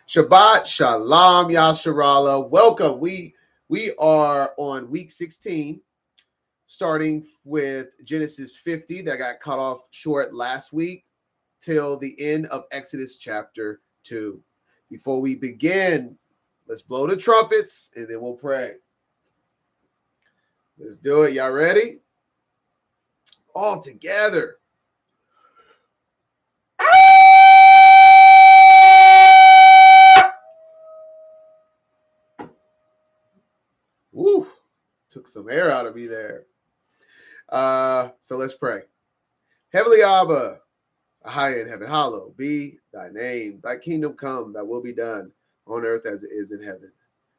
Shabbat Shalom, Yasharala. Welcome. We are on week 16, starting with Genesis 50 that got cut off short last week till the end of Exodus chapter 2. Before we begin, let's blow the trumpets and then we'll pray. Let's do it. Y'all ready? All together. Woo, took some air out of me there. So let's pray. Heavenly Abba, high in heaven, hallowed be thy name. Thy kingdom come, thy will be done on earth as it is in heaven.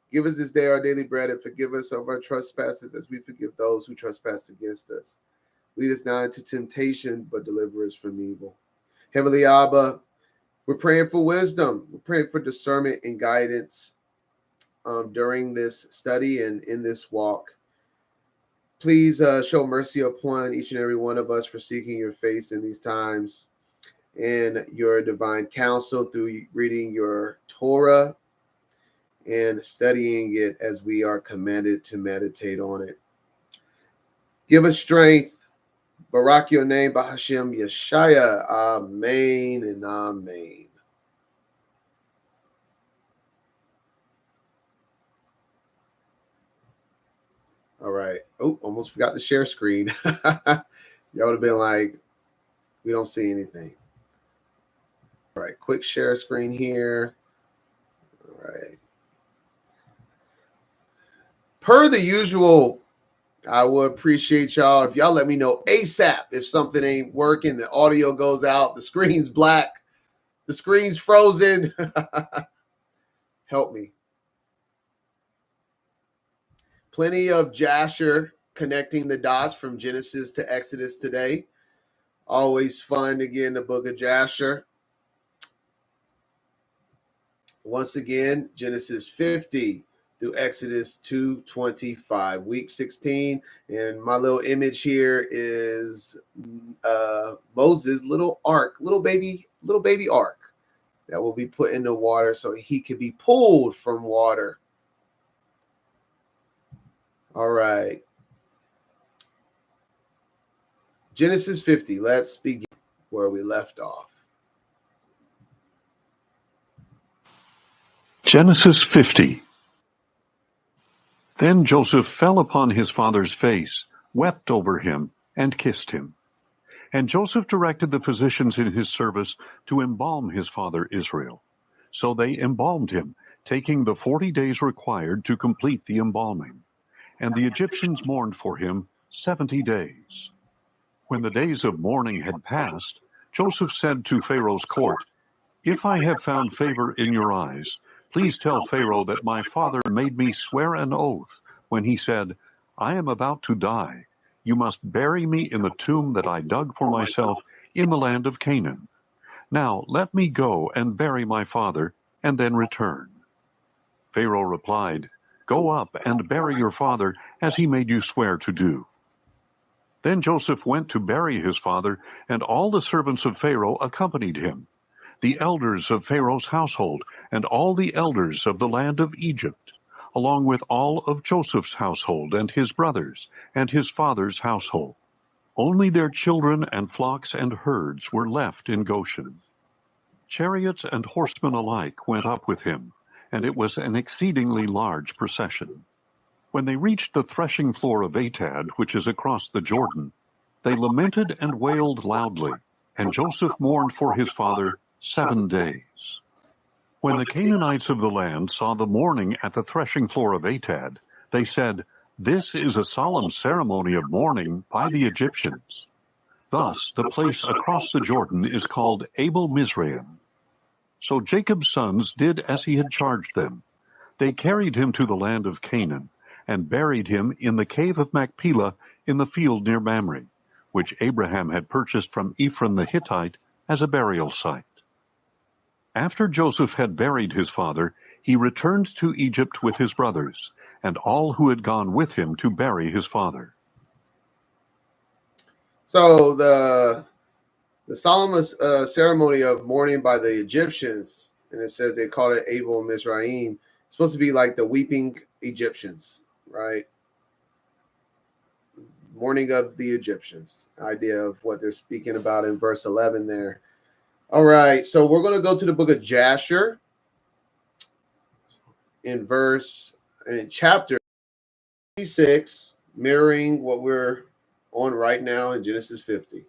Give us this day our daily bread and forgive us of our trespasses as we forgive those who trespass against us. Lead us not into temptation, but deliver us from evil. Heavenly Abba, we're praying for wisdom. We're praying for discernment and guidance during this study and in this walk. Please show mercy upon each and every one of us for seeking your face in these times and your divine counsel through reading your Torah and studying it as we are commanded to meditate on it. Give us strength. Barak your name, Bahashem Yeshaya. Amen and amen. All right. Oh, almost forgot to share screen. Y'all would have been like, we don't see anything. All right. Quick share screen here. All right. Per the usual, I would appreciate y'all if y'all let me know ASAP if something ain't working, the audio goes out, the screen's black, the screen's frozen. Help me. Plenty of Jasher connecting the dots from Genesis to Exodus today. Always fun to get in the book of Jasher. Once again, Genesis 50 through Exodus 2:25, week 16. And my little image here is Moses' little ark, little baby ark that will be put in the water so he could be pulled from water. All right. Genesis 50. Let's begin where we left off. Genesis 50. Then Joseph fell upon his father's face, wept over him, and kissed him. And Joseph directed the physicians in his service to embalm his father Israel. So they embalmed him, taking the 40 days required to complete the embalming. And the Egyptians mourned for him 70 days. When the days of mourning had passed, Joseph said to Pharaoh's court, "If I have found favor in your eyes, please tell Pharaoh that my father made me swear an oath when he said, 'I am about to die. You must bury me in the tomb that I dug for myself in the land of Canaan. Now let me go and bury my father, and then return.' Pharaoh replied, 'Go up and bury your father as he made you swear to do.' Then Joseph went to bury his father, and all the servants of Pharaoh accompanied him, the elders of Pharaoh's household, and all the elders of the land of Egypt, along with all of Joseph's household, and his brothers, and his father's household. Only their children and flocks and herds were left in Goshen. Chariots and horsemen alike went up with him, and it was an exceedingly large procession. When they reached the threshing floor of Atad, which is across the Jordan, they lamented and wailed loudly, and Joseph mourned for his father 7 days. When the Canaanites of the land saw the mourning at the threshing floor of Atad, they said, 'This is a solemn ceremony of mourning by the Egyptians.' Thus the place across the Jordan is called Abel Mizraim. So Jacob's sons did as he had charged them. They carried him to the land of Canaan, and buried him in the cave of Machpelah in the field near Mamre, which Abraham had purchased from Ephron the Hittite as a burial site. After Joseph had buried his father, he returned to Egypt with his brothers, and all who had gone with him to bury his father. So the solemn ceremony of mourning by the Egyptians And it says they called it Abel Mizraim. It's supposed to be like the weeping Egyptians, right? Mourning of the Egyptians. Idea of what they're speaking about in verse 11 there. All right, so we're going to go to the book of Jasher in chapter 56, mirroring what we're on right now in Genesis 50.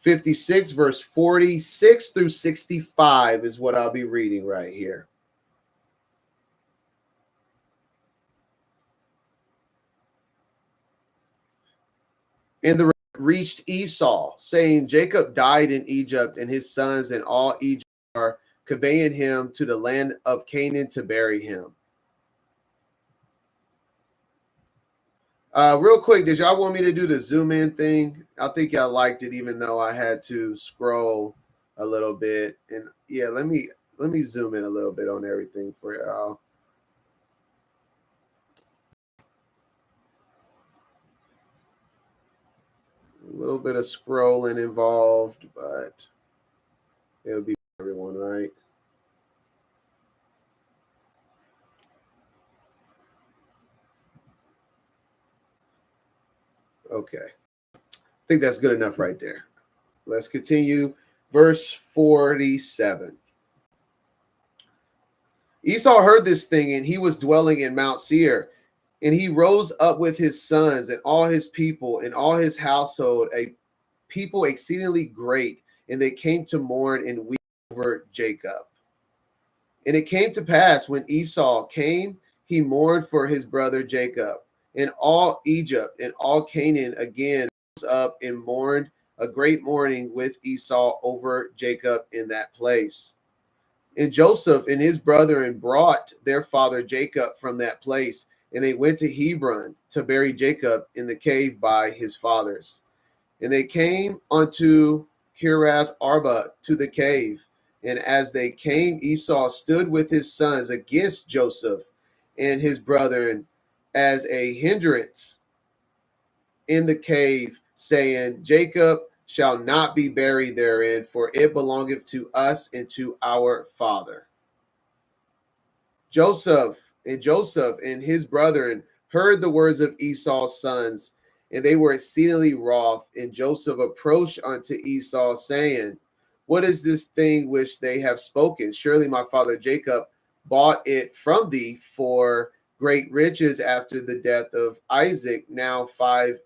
56, verse 46 through 65 is what I'll be reading right here. And the reached Esau, saying, Jacob died in Egypt, and his sons and all Egypt are conveying him to the land of Canaan to bury him. Real quick, did y'all want me to do the zoom in thing? I think y'all liked it, even though I had to scroll a little bit. And yeah, let me zoom in a little bit on everything for y'all. A little bit of scrolling involved, but it'll be for everyone, right? Okay. I think that's good enough right there. Let's continue. Verse 47. Esau heard this thing, and he was dwelling in Mount Seir. And he rose up with his sons and all his people and all his household, a people exceedingly great. And they came to mourn and weep over Jacob. And it came to pass when Esau came, he mourned for his brother Jacob. And all Egypt and all Canaan again rose up and mourned a great mourning with Esau over Jacob in that place. And Joseph and his brethren brought their father Jacob from that place, and they went to Hebron to bury Jacob in the cave by his fathers. And they came unto Kiriath Arba to the cave. And as they came, Esau stood with his sons against Joseph and his brethren as a hindrance in the cave, saying, Jacob shall not be buried therein, for it belongeth to us and to our father. Joseph and his brethren heard the words of Esau's sons, and they were exceedingly wroth. And Joseph approached unto Esau, saying, What is this thing which they have spoken? Surely my father Jacob bought it from thee for great riches after the death of Isaac, now 25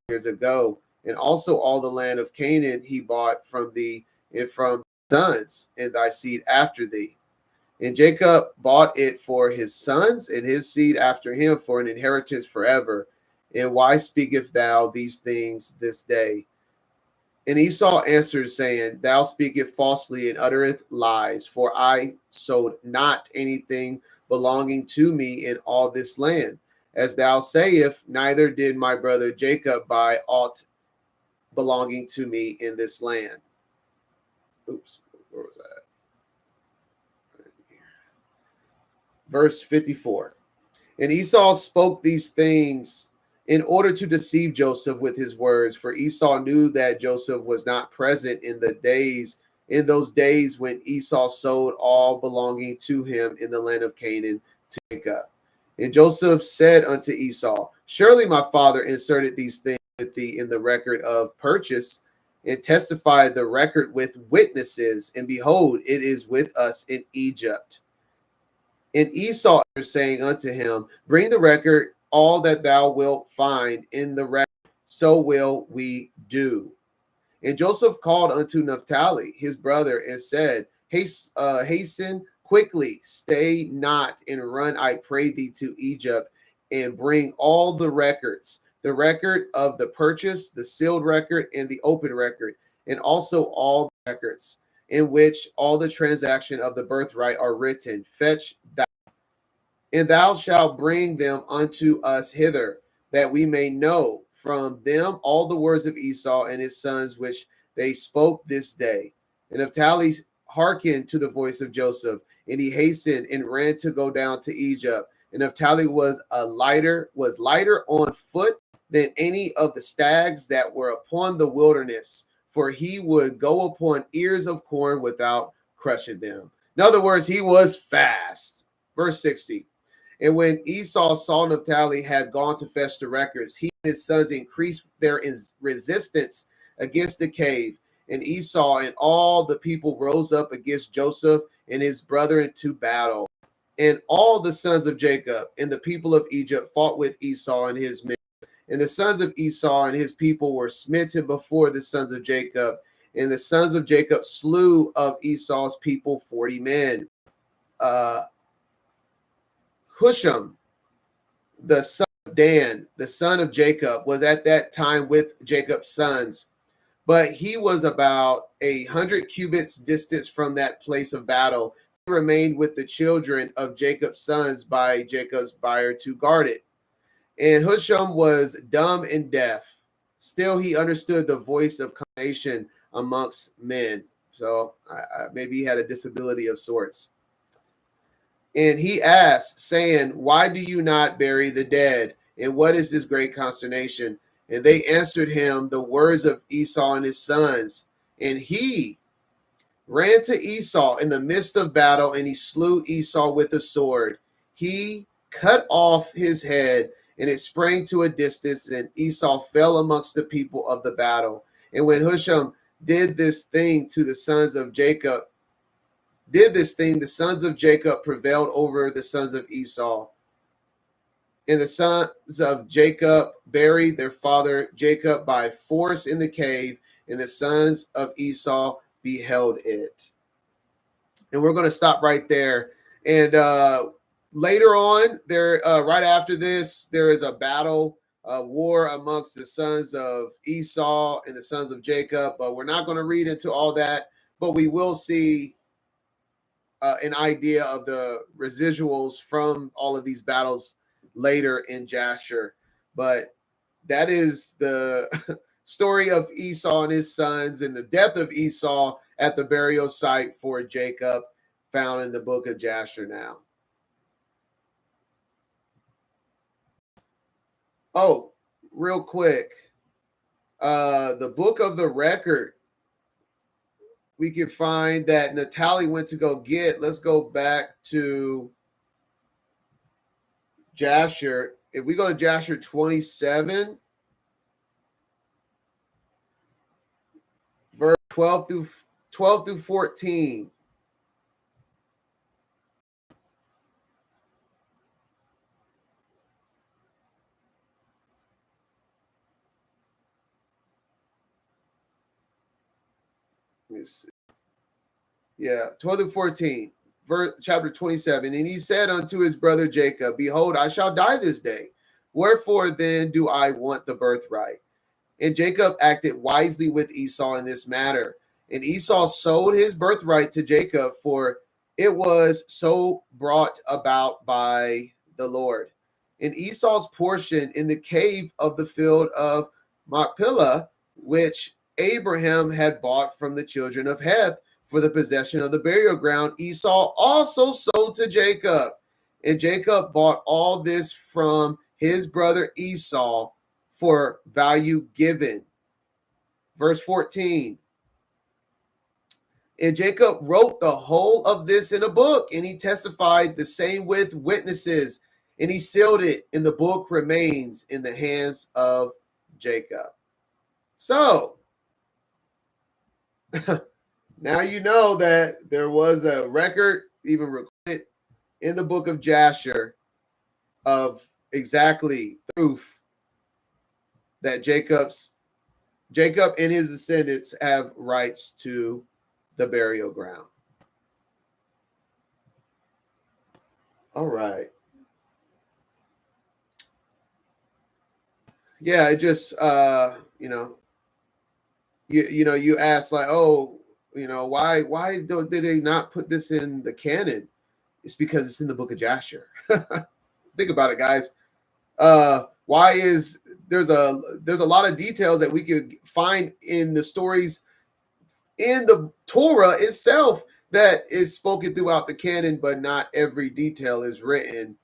years ago. And also all the land of Canaan he bought from thee and from sons and thy seed after thee. And Jacob bought it for his sons and his seed after him for an inheritance forever. And why speakest thou these things this day? And Esau answered, saying, Thou speakest falsely and uttereth lies, for I sold not anything belonging to me in all this land. As thou sayest, neither did my brother Jacob buy aught belonging to me in this land. Oops, where was that? Verse 54. And Esau spoke these things in order to deceive Joseph with his words, for Esau knew that Joseph was not present in those days when Esau sold all belonging to him in the land of Canaan to Jacob. And Joseph said unto Esau, Surely my father inserted these things with thee in the record of purchase, and testified the record with witnesses, and behold, it is with us in Egypt. And Esau saying unto him, Bring the record, all that thou wilt find in the record, so will we do. And Joseph called unto Naphtali, his brother, and said, Hasten quickly, stay not, and run, I pray thee, to Egypt, and bring all the records, the record of the purchase, the sealed record, and the open record, and also all the records in which all the transaction of the birthright are written. Fetch thou, and thou shalt bring them unto us hither, that we may know from them all the words of Esau and his sons which they spoke this day. And Naphtali hearkened to the voice of Joseph, and he hastened and ran to go down to Egypt. And Naphtali was lighter on foot than any of the stags that were upon the wilderness, for he would go upon ears of corn without crushing them. In other words, he was fast. Verse 60. And when Esau saw Naphtali had gone to fetch the records, he and his sons increased their resistance against the cave. And Esau and all the people rose up against Joseph and his brethren to battle. And all the sons of Jacob and the people of Egypt fought with Esau and his men. And the sons of Esau and his people were smitten before the sons of Jacob. And the sons of Jacob slew of Esau's people 40 men. Husham, the son of Dan, the son of Jacob, was at that time with Jacob's sons. But he was about 100 cubits distance from that place of battle. He remained with the children of Jacob's sons by Jacob's byre to guard it. And Husham was dumb and deaf. Still, he understood the voice of combination amongst men. So maybe he had a disability of sorts. And he asked, saying, why do you not bury the dead? And what is this great consternation? And they answered him the words of Esau and his sons. And he ran to Esau in the midst of battle, and he slew Esau with a sword. He cut off his head, and it sprang to a distance, and Esau fell amongst the people of the battle. And when Husham did this thing to the sons of Jacob, the sons of Jacob prevailed over the sons of Esau. And the sons of Jacob buried their father Jacob by force in the cave, and the sons of Esau beheld it. And we're going to stop right there. And later on, right after this, there is a battle, a war amongst the sons of Esau and the sons of Jacob. But we're not going to read into all that. But we will see an idea of the residuals from all of these battles later in Jasher. But that is the story of Esau and his sons and the death of Esau at the burial site for Jacob, found in the book of Jasher now. Oh, real quick. The book of the record, we can find that Naphtali went to go get. Let's go back to Jasher. If we go to Jasher 27, verse 12 through 14. Let me see. Yeah, 12 through 14, chapter 27. And he said unto his brother Jacob, behold, I shall die this day. Wherefore then do I want the birthright? And Jacob acted wisely with Esau in this matter. And Esau sold his birthright to Jacob, for it was so brought about by the Lord. And Esau's portion in the cave of the field of Machpelah, which Abraham had bought from the children of Heth for the possession of the burial ground, Esau also sold to Jacob. And Jacob bought all this from his brother Esau for value given. Verse 14. And Jacob wrote the whole of this in a book, and he testified the same with witnesses, and he sealed it, and the book remains in the hands of Jacob. So, now you know that there was a record, even recorded in the book of Jasher, of exactly the proof that Jacob and his descendants have rights to the burial ground. All right. Yeah, it just you ask like, oh, why did they not put this in the canon? It's because it's in the book of Jasher. Think about it, guys. Why is there's a lot of details that we could find in the stories in the Torah itself that is spoken throughout the canon, but not every detail is written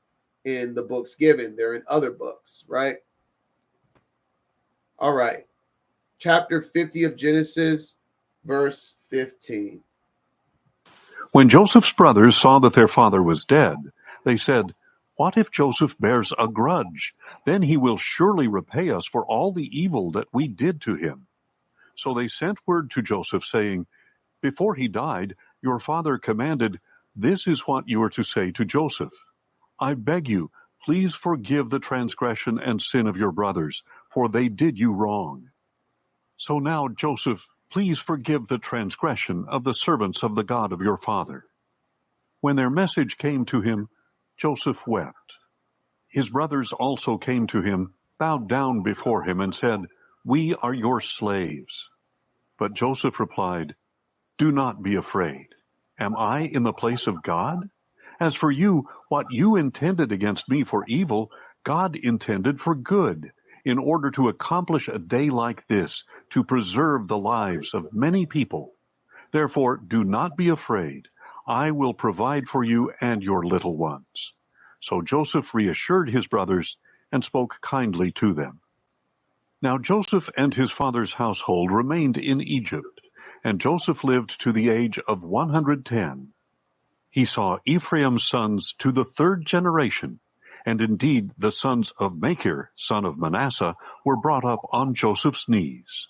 in the books given. They're in other books, right? All right. Chapter 50 of Genesis, verse 15. When Joseph's brothers saw that their father was dead, they said, "What if Joseph bears a grudge? Then he will surely repay us for all the evil that we did to him." So they sent word to Joseph, saying, "Before he died, your father commanded, 'This is what you are to say to Joseph. I beg you, please forgive the transgression and sin of your brothers, for they did you wrong. So now, Joseph, please forgive the transgression of the servants of the God of your father." When their message came to him, Joseph wept. His brothers also came to him, bowed down before him, and said, "We are your slaves." But Joseph replied, "Do not be afraid. Am I in the place of God? As for you, what you intended against me for evil, God intended for good, in order to accomplish a day like this, to preserve the lives of many people. Therefore, do not be afraid. I will provide for you and your little ones." So Joseph reassured his brothers and spoke kindly to them. Now Joseph and his father's household remained in Egypt, and Joseph lived to the age of 110. He saw Ephraim's sons to the third generation, and indeed the sons of Machir, son of Manasseh, were brought up on Joseph's knees.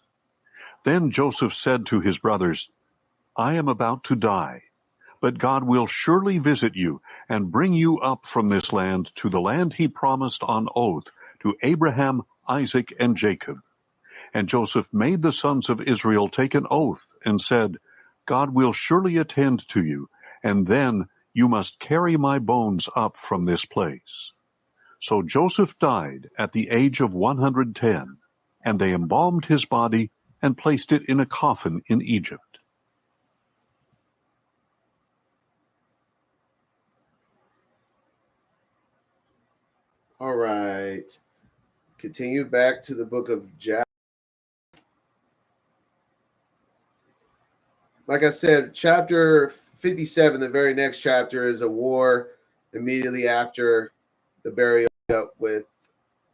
Then Joseph said to his brothers, "I am about to die, but God will surely visit you and bring you up from this land to the land he promised on oath to Abraham, Isaac, and Jacob." And Joseph made the sons of Israel take an oath and said, "God will surely attend to you, and then you must carry my bones up from this place." So Joseph died at the age of 110, and they embalmed his body and placed it in a coffin in Egypt. All right. Continue back to the book of Jasher. Like I said, chapter 57, the very next chapter, is a war immediately after the burial up with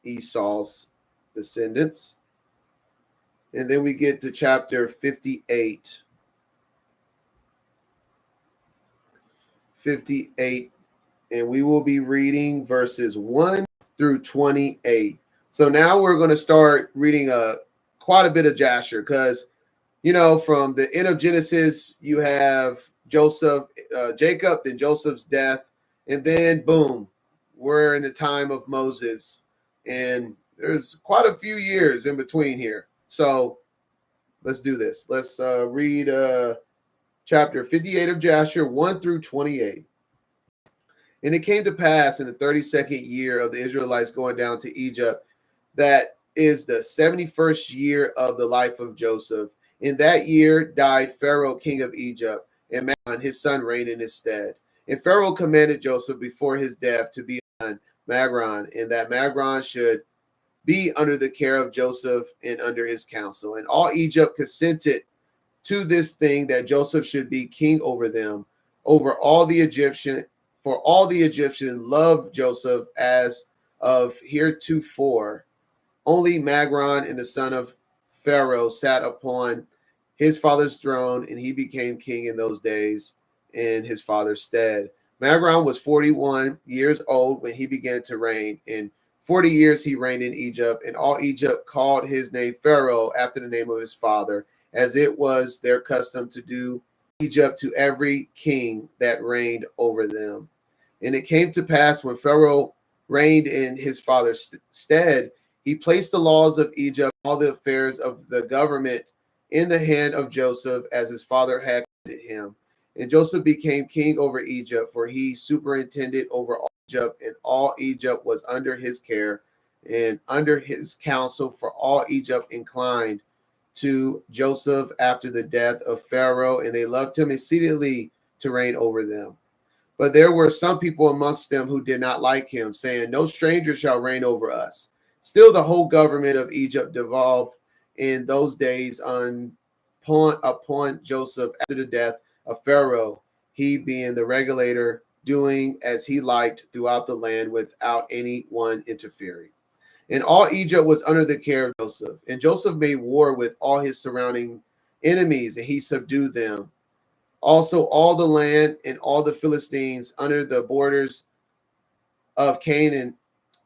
Esau's descendants. And then we get to chapter 58. 58, and we will be reading verses 1 through 28. So now we're going to start reading quite a bit of Jasher, because from the end of Genesis, you have Jacob, then Joseph's death, and then boom, we're in the time of Moses, and there's quite a few years in between here. So let's do this. Let's read chapter 58 of Jasher, 1 through 28. And it came to pass in the 32nd year of the Israelites going down to Egypt, that is the 71st year of the life of Joseph. In that year died Pharaoh, king of Egypt, and Magron, his son, reigned in his stead. And Pharaoh commanded Joseph before his death to be on Magron, and that Magron should be under the care of Joseph and under his counsel. And all Egypt consented to this thing, that Joseph should be king over them, over all the Egyptian. For all the Egyptians loved Joseph as of heretofore. Only Magron and the son of Pharaoh sat upon his father's throne, and he became king in those days in his father's stead. Magron was 41 years old when he began to reign. In 40 years he reigned in Egypt, and all Egypt called his name Pharaoh, after the name of his father, as it was their custom to do Egypt to every king that reigned over them. And it came to pass, when Pharaoh reigned in his father's stead, he placed the laws of Egypt, all the affairs of the government, in the hand of Joseph, as his father had commanded him. And Joseph became king over Egypt, for he superintended over all Egypt, and all Egypt was under his care and under his counsel. For all Egypt inclined to Joseph after the death of Pharaoh, and they loved him exceedingly to reign over them. But there were some people amongst them who did not like him, saying, "No stranger shall reign over us." Still, the whole government of Egypt devolved in those days upon Joseph after the death of Pharaoh, he being the regulator, doing as he liked throughout the land without anyone interfering. And all Egypt was under the care of Joseph. And Joseph made war with all his surrounding enemies, and he subdued them Also, all the land and all the Philistines under the borders of Canaan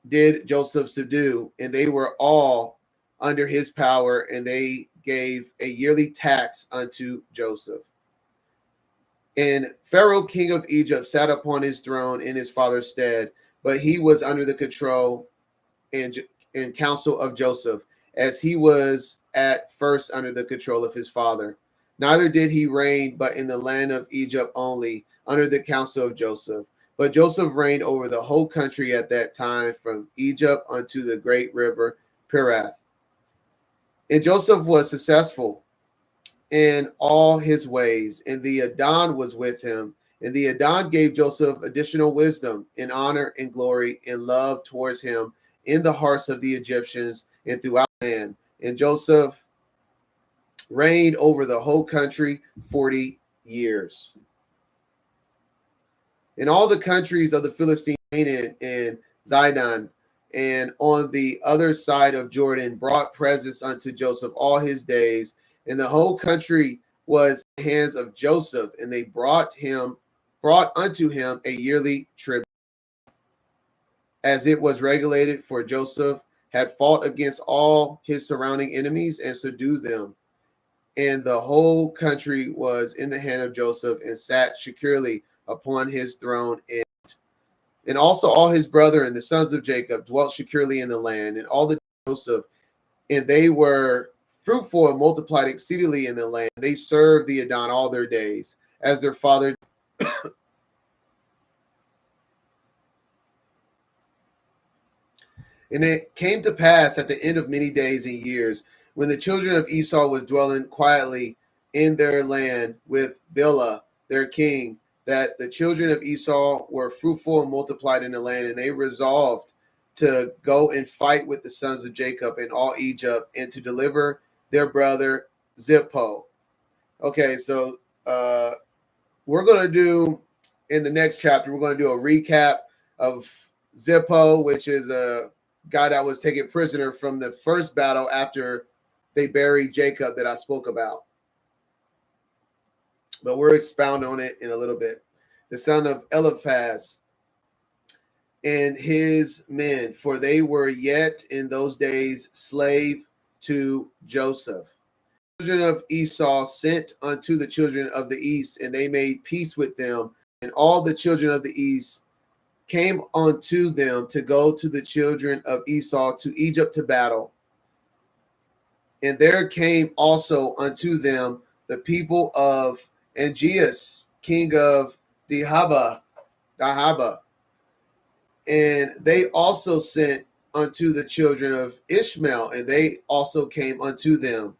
did Joseph subdue, and they were all under his power, and they gave a yearly tax unto Joseph. And Pharaoh, king of Egypt, sat upon his throne in his father's stead, but he was under the control and counsel of Joseph, as he was at first under the control of his father. Neither did he reign, but in the land of Egypt only, under the counsel of Joseph. But Joseph reigned over the whole country at that time, from Egypt unto the great river Pirath. And Joseph was successful in all his ways, and the Adon was with him. And the Adon gave Joseph additional wisdom and honor and glory and love towards him in the hearts of the Egyptians and throughout the land. And Joseph reigned over the whole country 40 years. In all the countries of the Philistines and Zidon, and on the other side of Jordan, brought presents unto Joseph all his days, and the whole country was in the hands of Joseph, and they brought unto him a yearly tribute, as it was regulated, for Joseph had fought against all his surrounding enemies and subdued them. And the whole country was in the hand of Joseph, and sat securely upon his throne. And also all his brethren, the sons of Jacob, dwelt securely in the land, and all the Joseph, and they were fruitful and multiplied exceedingly in the land. They served the Adon all their days, as their father. And it came to pass at the end of many days and years, when the children of Esau was dwelling quietly in their land with Bilhah, their king, that the children of Esau were fruitful and multiplied in the land, and they resolved to go and fight with the sons of Jacob in all Egypt, and to deliver their brother Zippo. Okay, so we're going to do, in the next chapter, we're going to do a recap of Zippo, which is a guy that was taken prisoner from the first battle after they buried Jacob that I spoke about. But we'll expound on it in a little bit. The son of Eliphaz and his men, for they were yet in those days slave to Joseph. The children of Esau sent unto the children of the east, and they made peace with them. And all the children of the east came unto them to go to the children of Esau to Egypt to battle. And there came also unto them the people of Angeas, king of Dahaba, and they also sent unto the children of Ishmael, and they also came unto them.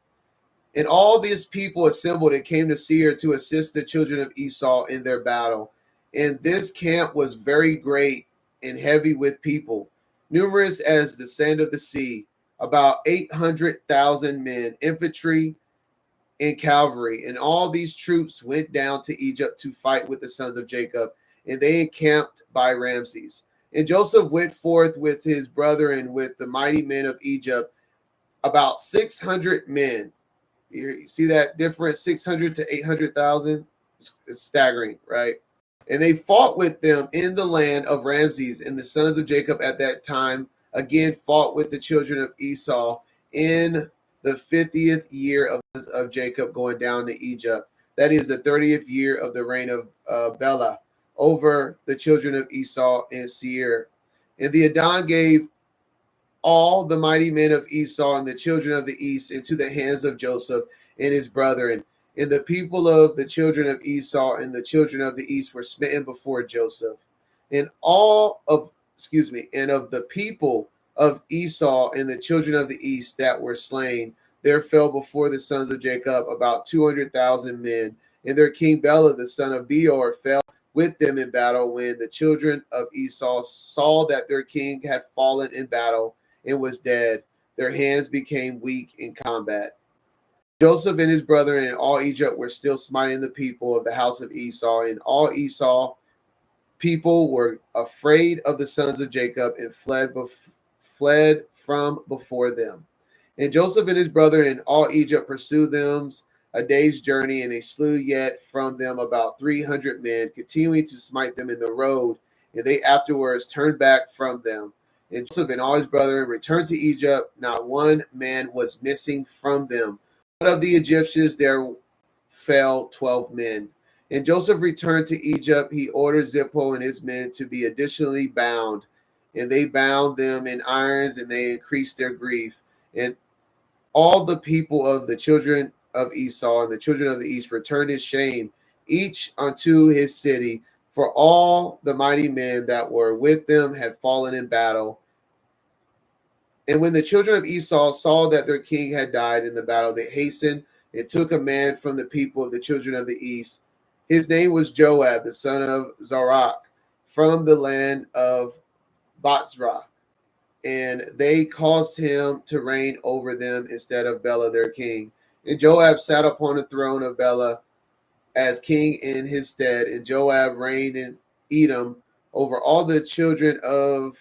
And all these people assembled and came to Seir to assist the children of Esau in their battle. And this camp was very great and heavy with people, numerous as the sand of the sea, about 800,000 men, infantry, and cavalry. And all these troops went down to Egypt to fight with the sons of Jacob, and they encamped by Ramses. And Joseph went forth with his brethren, with the mighty men of Egypt, about 600 men. You see that difference, 600 to 800,000? It's staggering, right? And they fought with them in the land of Ramses, and the sons of Jacob at that time again fought with the children of Esau in the 50th year of Jacob going down to Egypt. That is the 30th year of the reign of Bela over the children of Esau and Seir. And the Adon gave all the mighty men of Esau and the children of the east into the hands of Joseph and his brethren. And the people of the children of Esau and the children of the east were smitten before Joseph. And of the people of Esau and the children of the east that were slain, there fell before the sons of Jacob about 200,000 men. And their king Bela, the son of Beor, fell with them in battle when the children of Esau saw that their king had fallen in battle and was dead. Their hands became weak in combat. Joseph and his brethren and all Egypt were still smiting the people of the house of Esau, and all Esau people were afraid of the sons of Jacob and fled from before them. And Joseph and his brethren and all Egypt pursued them a day's journey, and they slew yet from them about 300 men, continuing to smite them in the road. And they afterwards turned back from them. And Joseph and all his brethren returned to Egypt. Not one man was missing from them. But of the Egyptians there fell 12 men. And Joseph returned to Egypt. He ordered Zippo and his men to be additionally bound. And they bound them in irons, and they increased their grief. And all the people of the children of Esau and the children of the east returned in shame, each unto his city, for all the mighty men that were with them had fallen in battle. And when the children of Esau saw that their king had died in the battle, they hastened and took a man from the people of the children of the east. His name was Joab, the son of Zarach, from the land of Batzra. And they caused him to reign over them instead of Bela their king. And Joab sat upon the throne of Bela as king in his stead. And Joab reigned in Edom over all the children of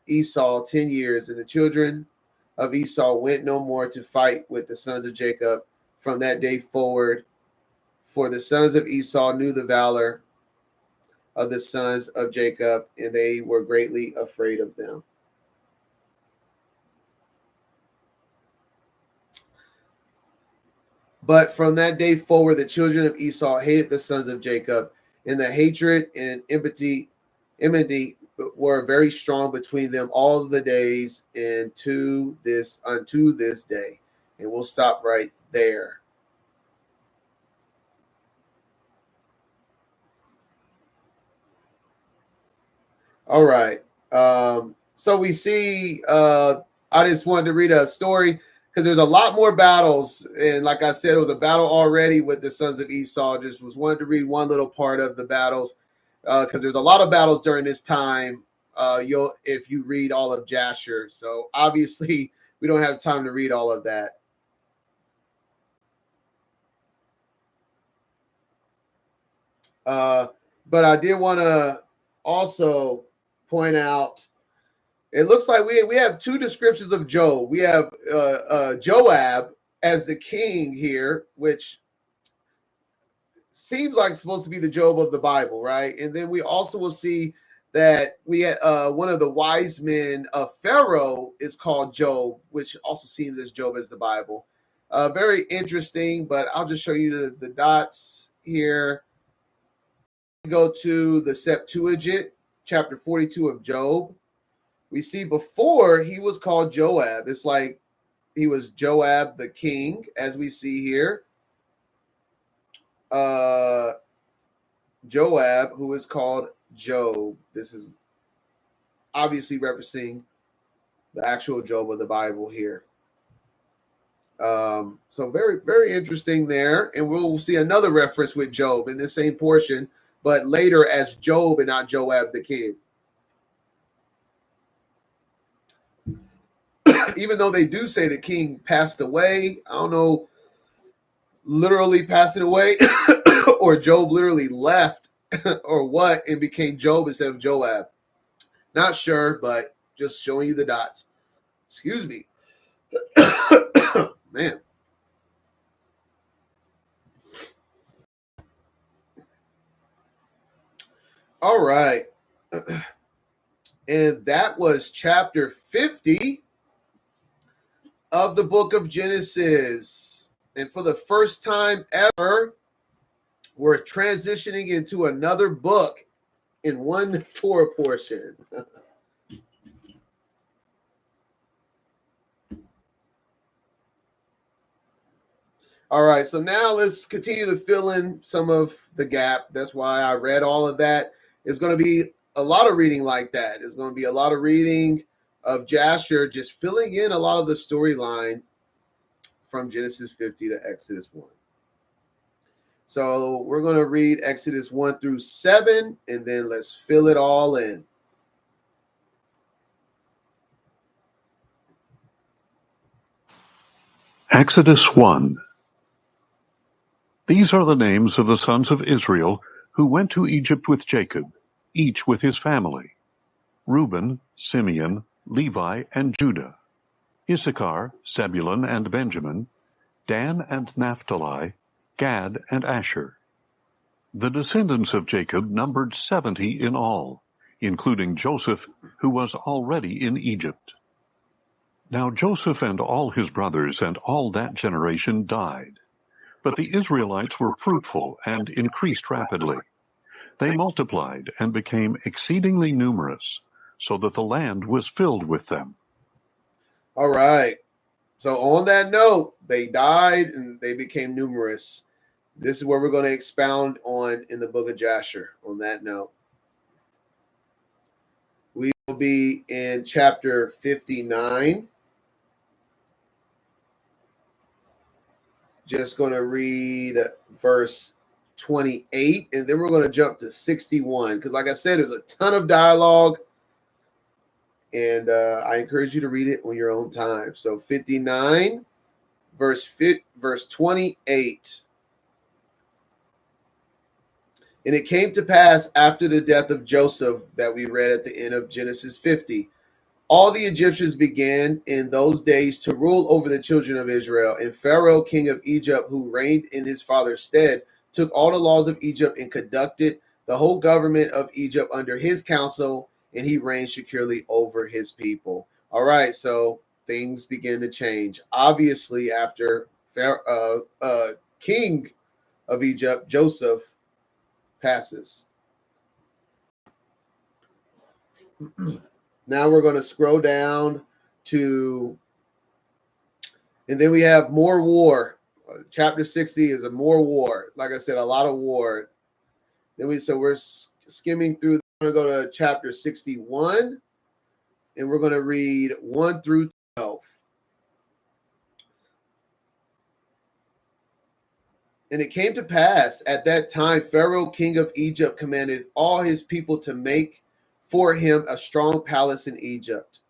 Esau 10 years. And the children of Esau went no more to fight with the sons of Jacob from that day forward. For the sons of Esau knew the valor of the sons of Jacob, and they were greatly afraid of them. But from that day forward, the children of Esau hated the sons of Jacob, and the hatred and enmity were very strong between them all the days and unto this day. And we'll stop right there. All right. So we see, I just wanted to read a story because there's a lot more battles. And like I said, it was a battle already with the sons of Esau. Just was wanted to read one little part of the battles because there's a lot of battles during this time. If you read all of Jasher. So obviously we don't have time to read all of that. But I did want to also point out, it looks like we have two descriptions of Job. We have Joab as the king here, which seems like it's supposed to be the Job of the Bible, right? And then we also will see that we had one of the wise men of Pharaoh is called Job, which also seems as Job as the Bible. Very interesting, but I'll just show you the dots here. Go to the Septuagint, chapter 42 of Job. We see before he was called Joab. It's like he was Joab the king, as we see here. Joab, who is called Job. This is obviously referencing the actual Job of the Bible here. So very, very interesting there. And we'll see another reference with Job in the same portion, but later as Job and not Joab the king. Even though they do say the king passed away, I don't know, literally passing away, or Job literally left, or what, and became Job instead of Joab. Not sure, but just showing you the dots. Excuse me. Man. All right. And that was chapter 50 of the book of Genesis. And for the first time ever, we're transitioning into another book in one Torah portion. All right, so now let's continue to fill in some of the gap. That's why I read all of that. It's going to be a lot of reading like that. It's going to be a lot of reading of Jasher, just filling in a lot of the storyline from Genesis 50 to Exodus 1. So we're going to read Exodus 1 through 7, and then let's fill it all in. Exodus 1. These are the names of the sons of Israel who went to Egypt with Jacob, each with his family: Reuben, Simeon, Levi, and Judah; Issachar, Zebulun, and Benjamin; Dan and Naphtali, Gad and Asher. The descendants of Jacob numbered 70 in all, including Joseph, who was already in Egypt. Now Joseph and all his brothers and all that generation died. But the Israelites were fruitful and increased rapidly. They multiplied and became exceedingly numerous, so that the land was filled with them. All right. So on that note, they died and they became numerous. This is where we're going to expound on in the book of Jasher. On that note, we will be in chapter 59. Just going to read verse 28, and then we're going to jump to 61. Because like I said, there's a ton of dialogue, and I encourage you to read it on your own time. So 59, verse 28. And it came to pass after the death of Joseph that we read at the end of Genesis 50. All the Egyptians began in those days to rule over the children of Israel. And Pharaoh, king of Egypt, who reigned in his father's stead, took all the laws of Egypt and conducted the whole government of Egypt under his counsel, and he reigned securely over his people. All right, so things begin to change. Obviously, after king of Egypt, Joseph, passes. Now we're going to scroll down to, and then we have more war. Chapter 60 is a more war. Like I said, a lot of war. Then we're skimming through. We're going to go to chapter 61, and we're going to read 1 through 12. And it came to pass at that time, Pharaoh, king of Egypt, commanded all his people to make for him a strong palace in Egypt.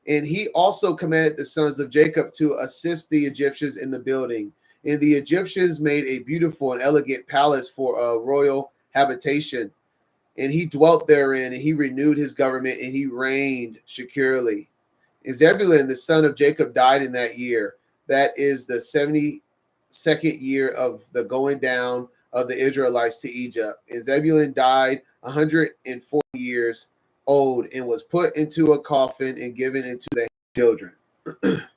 And he also commanded the sons of Jacob to assist the Egyptians in the building. And the Egyptians made a beautiful and elegant palace for a royal habitation. And he dwelt therein, and he renewed his government, and he reigned securely. And Zebulun, the son of Jacob, died in that year. That is the 72nd year of the going down of the Israelites to Egypt. And Zebulun died 140 years old and was put into a coffin and given into the children. And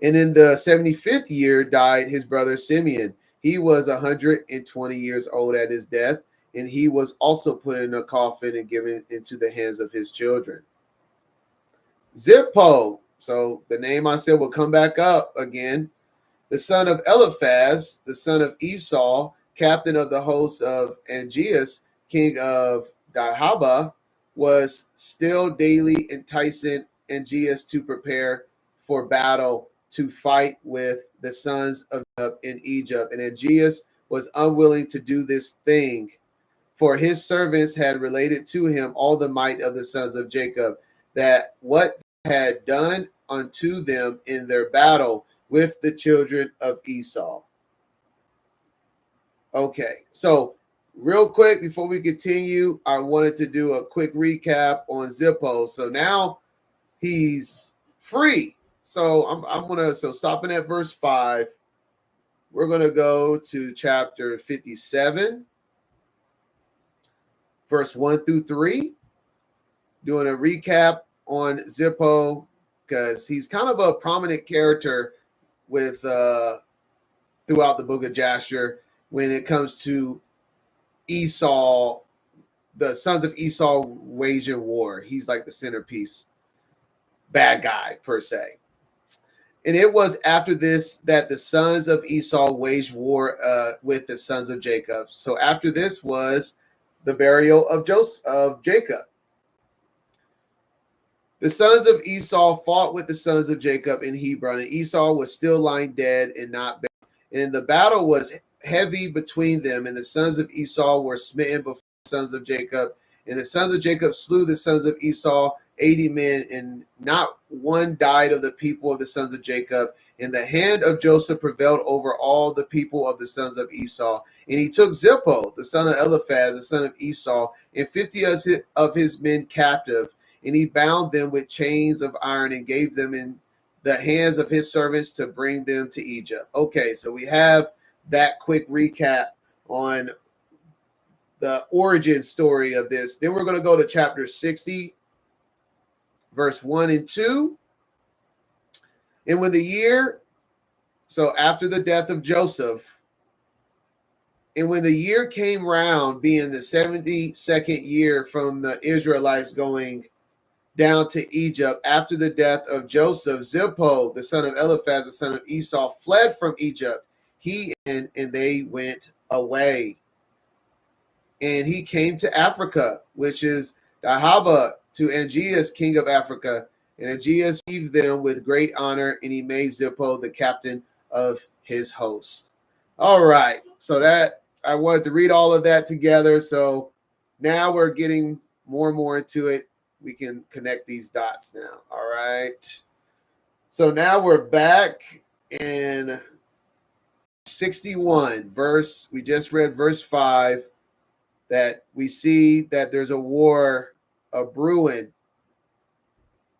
in the 75th year died his brother Simeon. He was 120 years old at his death, and he was also put in a coffin and given into the hands of his children. Zippo, so the name I said will come back up again, the son of Eliphaz, the son of Esau, captain of the host of Angeas, king of Dihaba, was still daily enticing Angeas to prepare for battle to fight with the sons of in Egypt. And Angeas was unwilling to do this thing, for his servants had related to him all the might of the sons of Jacob, that what they had done unto them in their battle with the children of Esau. Okay, so real quick before we continue, I wanted to do a quick recap on Zippo. So now he's free. So I'm gonna stopping at verse 5, we're gonna go to chapter 57, verse 1 through 3, doing a recap on Zippo because he's kind of a prominent character with throughout the book of Jasher when it comes to Esau, the sons of Esau waging war. He's like the centerpiece bad guy per se. And it was after this that the sons of Esau waged war with the sons of Jacob. So after this was the burial of Jacob. The sons of Esau fought with the sons of Jacob in Hebron, and Esau was still lying dead and not buried. And the battle was heavy between them, and the sons of Esau were smitten before the sons of Jacob. And the sons of Jacob slew the sons of Esau, 80 men, and not one died of the people of the sons of Jacob. And the hand of Joseph prevailed over all the people of the sons of Esau. And he took Zippo, the son of Eliphaz, the son of Esau, and 50 of his men captive. And he bound them with chains of iron and gave them the hands of his servants to bring them to Egypt. Okay, so we have that quick recap on the origin story of this. Then we're going to go to chapter 60, verse 1 and 2. And when the year, so after the death of Joseph, and when the year came round, being the 72nd year from the Israelites going down to Egypt, after the death of Joseph, Zippo, the son of Eliphaz, the son of Esau, fled from Egypt. He and they went away. And he came to Africa, which is Dahaba, to Angeas, king of Africa. And Angeas received them with great honor, and he made Zippo the captain of his host. All right, so that I wanted to read all of that together. So now we're getting more and more into it. We can connect these dots now. All right. So now we're back in 61 verse. We just read verse 5. That we see that there's a war, a brewing,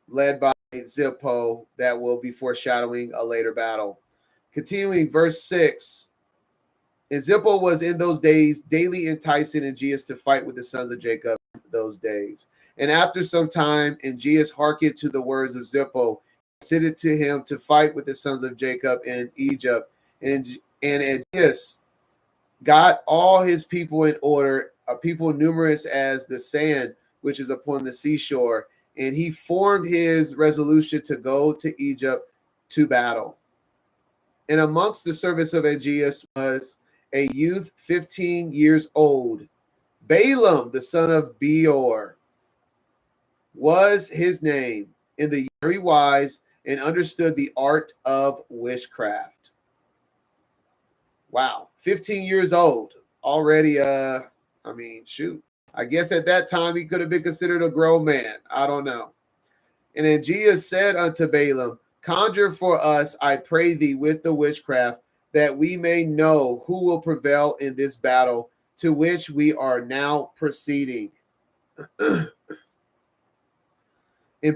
led by Zippo that will be foreshadowing a later battle. Continuing verse 6. And Zippo was in those days daily enticing Angeas to fight with the sons of Jacob those days. And after some time, Angeas hearkened to the words of Zippo, sent to him to fight with the sons of Jacob in Egypt. And Angeas got all his people in order, a people numerous as the sand which is upon the seashore, and he formed his resolution to go to Egypt to battle. And amongst the servants of Angeas was a youth 15 years old. Balaam, the son of Beor, was his name, in the very wise, and understood the art of witchcraft. Wow, 15 years old already. Shoot. I guess at that time he could have been considered a grown man. I don't know. And Angeas said unto Balaam, conjure for us, I pray thee, with the witchcraft, that we may know who will prevail in this battle to which we are now proceeding. And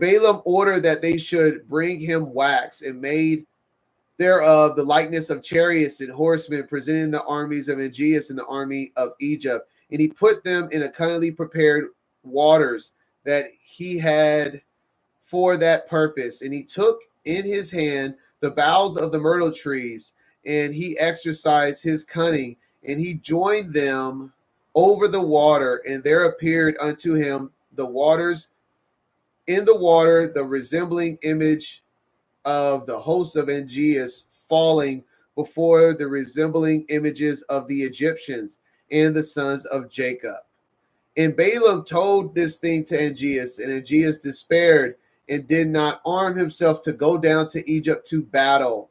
Balaam ordered that they should bring him wax, and made thereof the likeness of chariots and horsemen, presenting the armies of Angeas and the army of Egypt. And he put them in a cunningly prepared waters that he had for that purpose. And he took in his hand the boughs of the myrtle trees, and he exercised his cunning, and he joined them over the water, and there appeared unto him the waters, in the water, the resembling image of the hosts of Angeas falling before the resembling images of the Egyptians and the sons of Jacob. And Balaam told this thing to Angeas, and Angeas despaired and did not arm himself to go down to Egypt to battle.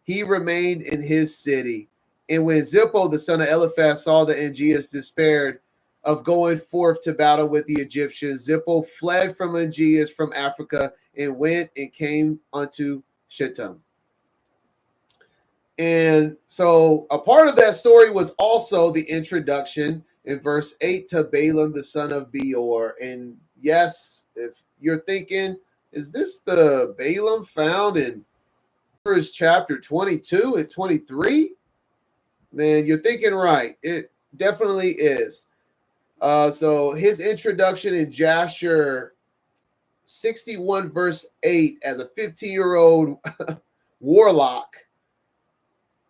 He remained in his city. And when Zippo, the son of Eliphaz, saw that Angeas despaired of going forth to battle with the Egyptians, Zippo fled from Angeas from Africa, and went and came unto Shittim. And so a part of that story was also the introduction in verse 8 to Balaam, the son of Beor. And yes, if you're thinking, is this the Balaam found in Numbers chapter 22 and 23? Man, you're thinking right. It definitely is. So his introduction in Jasher 61 verse 8 as a 15-year-old warlock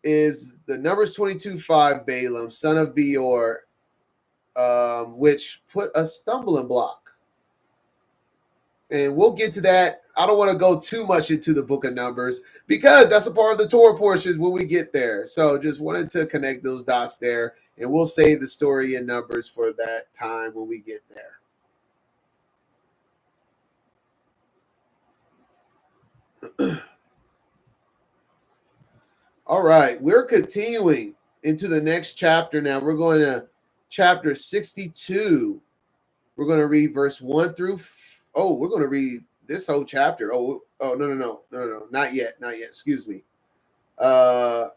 is the Numbers 22:5 Balaam, son of Beor, which put a stumbling block. And we'll get to that. I don't want to go too much into the book of Numbers because that's a part of the Torah portions when we get there. So just wanted to connect those dots there, and we'll save the story in Numbers for that time when we get there. All right, we're continuing into the next chapter now. We're going to chapter 62. We're going to read verse 1 through... we're going to read this whole chapter. No, not yet. Excuse me. 1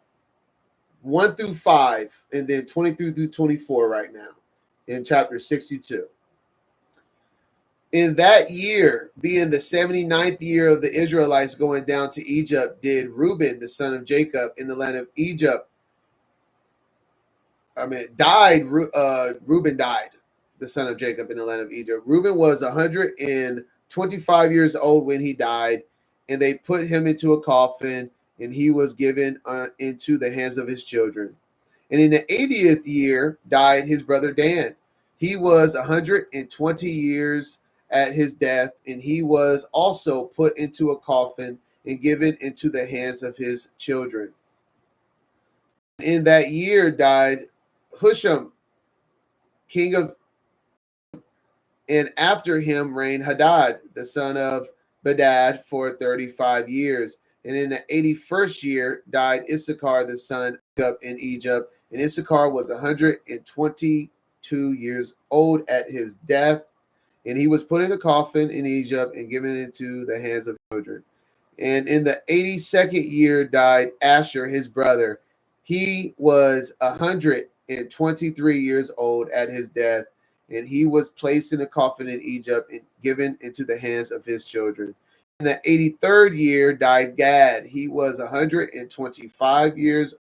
through 5, and then 23 through 24 right now in chapter 62. In that year, being the 79th year of the Israelites going down to Egypt, did Reuben, the son of Jacob, in the land of Egypt, Reuben died, the son of Jacob, in the land of Egypt. Reuben was 125 years old when he died, and they put him into a coffin, and he was given into the hands of his children. And in the 80th year died his brother Dan. He was 120 years at his death, and he was also put into a coffin and given into the hands of his children. In that year died Husham, king of, and after him reigned Hadad, the son of Bedad, for 35 years. And in the 81st year died Issachar, the son of in Egypt, and Issachar was 122 years old at his death, and he was put in a coffin in Egypt and given into the hands of children. And in the 82nd year died Asher, his brother. He was 123 years old at his death, and he was placed in a coffin in Egypt and given into the hands of his children. In the 83rd year died Gad. He was 125 years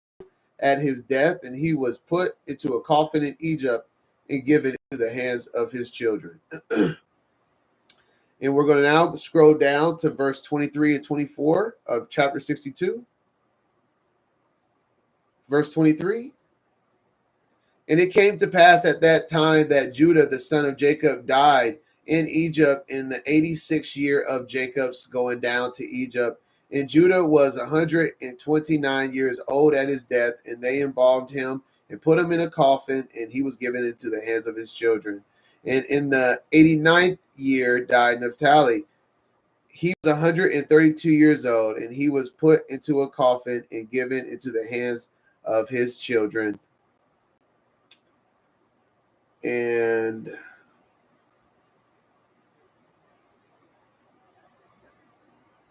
at his death, and he was put into a coffin in Egypt and given into the hands of his children. And we're going to now scroll down to verse 23 and 24 of chapter 62. Verse 23. And it came to pass at that time that Judah, the son of Jacob, died in Egypt in the 86th year of Jacob's going down to Egypt. And Judah was 129 years old at his death, and they embalmed him and put him in a coffin, and he was given into the hands of his children. And in the 89th year died Naphtali. He was 132 years old, and he was put into a coffin and given into the hands of his children. And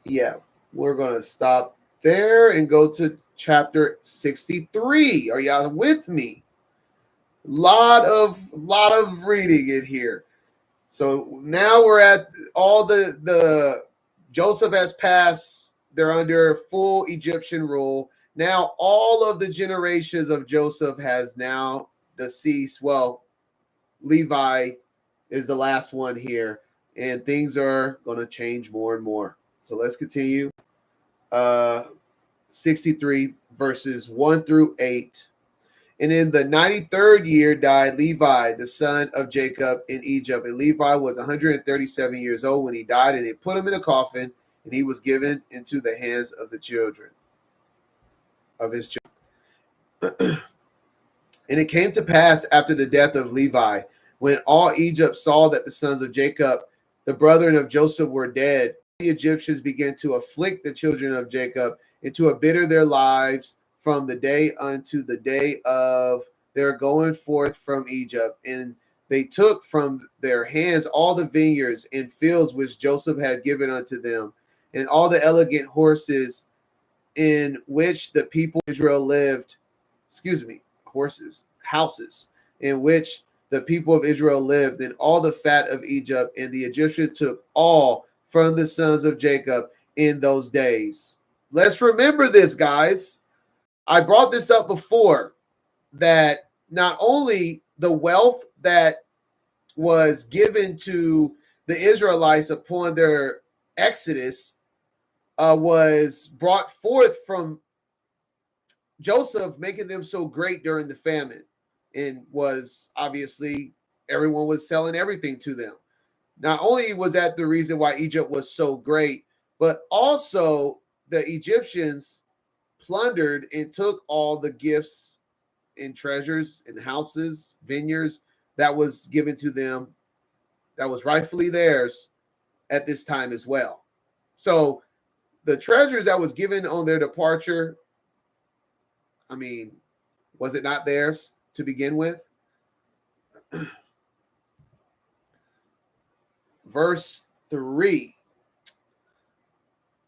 yeah, we're going to stop there and go to chapter 63. Are y'all with me? Lot of reading in here. So now we're at all the Joseph has passed. They're under full Egyptian rule. Now all of the generations of Joseph has now deceased. Well, Levi is the last one here, and things are going to change more and more. So let's continue. 63 verses 1 through 8. And in the 93rd year died Levi, the son of Jacob, in Egypt. And Levi was 137 years old when he died, and they put him in a coffin, and he was given into the hands of the children of his children. And it came to pass after the death of Levi, when all Egypt saw that the sons of Jacob, the brethren of Joseph, were dead, the Egyptians began to afflict the children of Jacob and to embitter their lives from the day unto the day of their going forth from Egypt. And they took from their hands all the vineyards and fields which Joseph had given unto them, and all the elegant horses in which the people of Israel lived. Houses in which the people of Israel lived, and all the fat of Egypt. And the Egyptians took all from the sons of Jacob in those days. Let's remember this, guys. I brought this up before, that not only the wealth that was given to the Israelites upon their exodus was brought forth from Joseph, making them so great during the famine, and was obviously everyone was selling everything to them. Not only was that the reason why Egypt was so great, but also the Egyptians plundered and took all the gifts and treasures and houses, vineyards that was given to them, that was rightfully theirs at this time as well. So the treasures that was given on their departure, I mean, was it not theirs to begin with? Verse 3.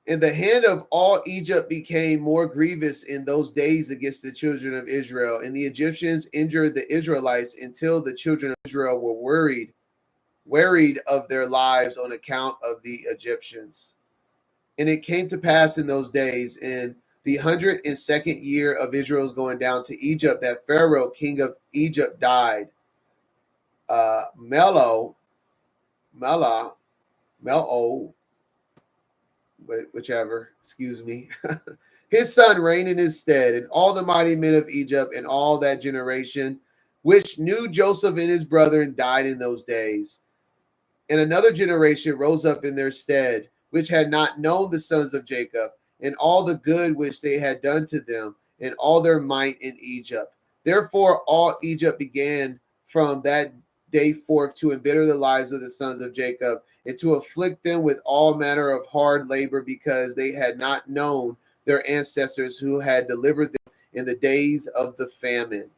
And the hand of all Egypt became more grievous in those days against the children of Israel. And the Egyptians injured the Israelites until the children of Israel were worried wearied of their lives on account of the Egyptians. And it came to pass in those days, in the 102nd year of Israel's going down to Egypt, that Pharaoh, king of Egypt, died. Melo, whichever, excuse me, his son reigned in his stead, and all the mighty men of Egypt and all that generation, which knew Joseph and his brethren, died in those days. And another generation rose up in their stead, which had not known the sons of Jacob, and all the good which they had done to them, and all their might in Egypt. Therefore all Egypt began from that day forth to embitter the lives of the sons of Jacob, and to afflict them with all manner of hard labor, because they had not known their ancestors who had delivered them in the days of the famine.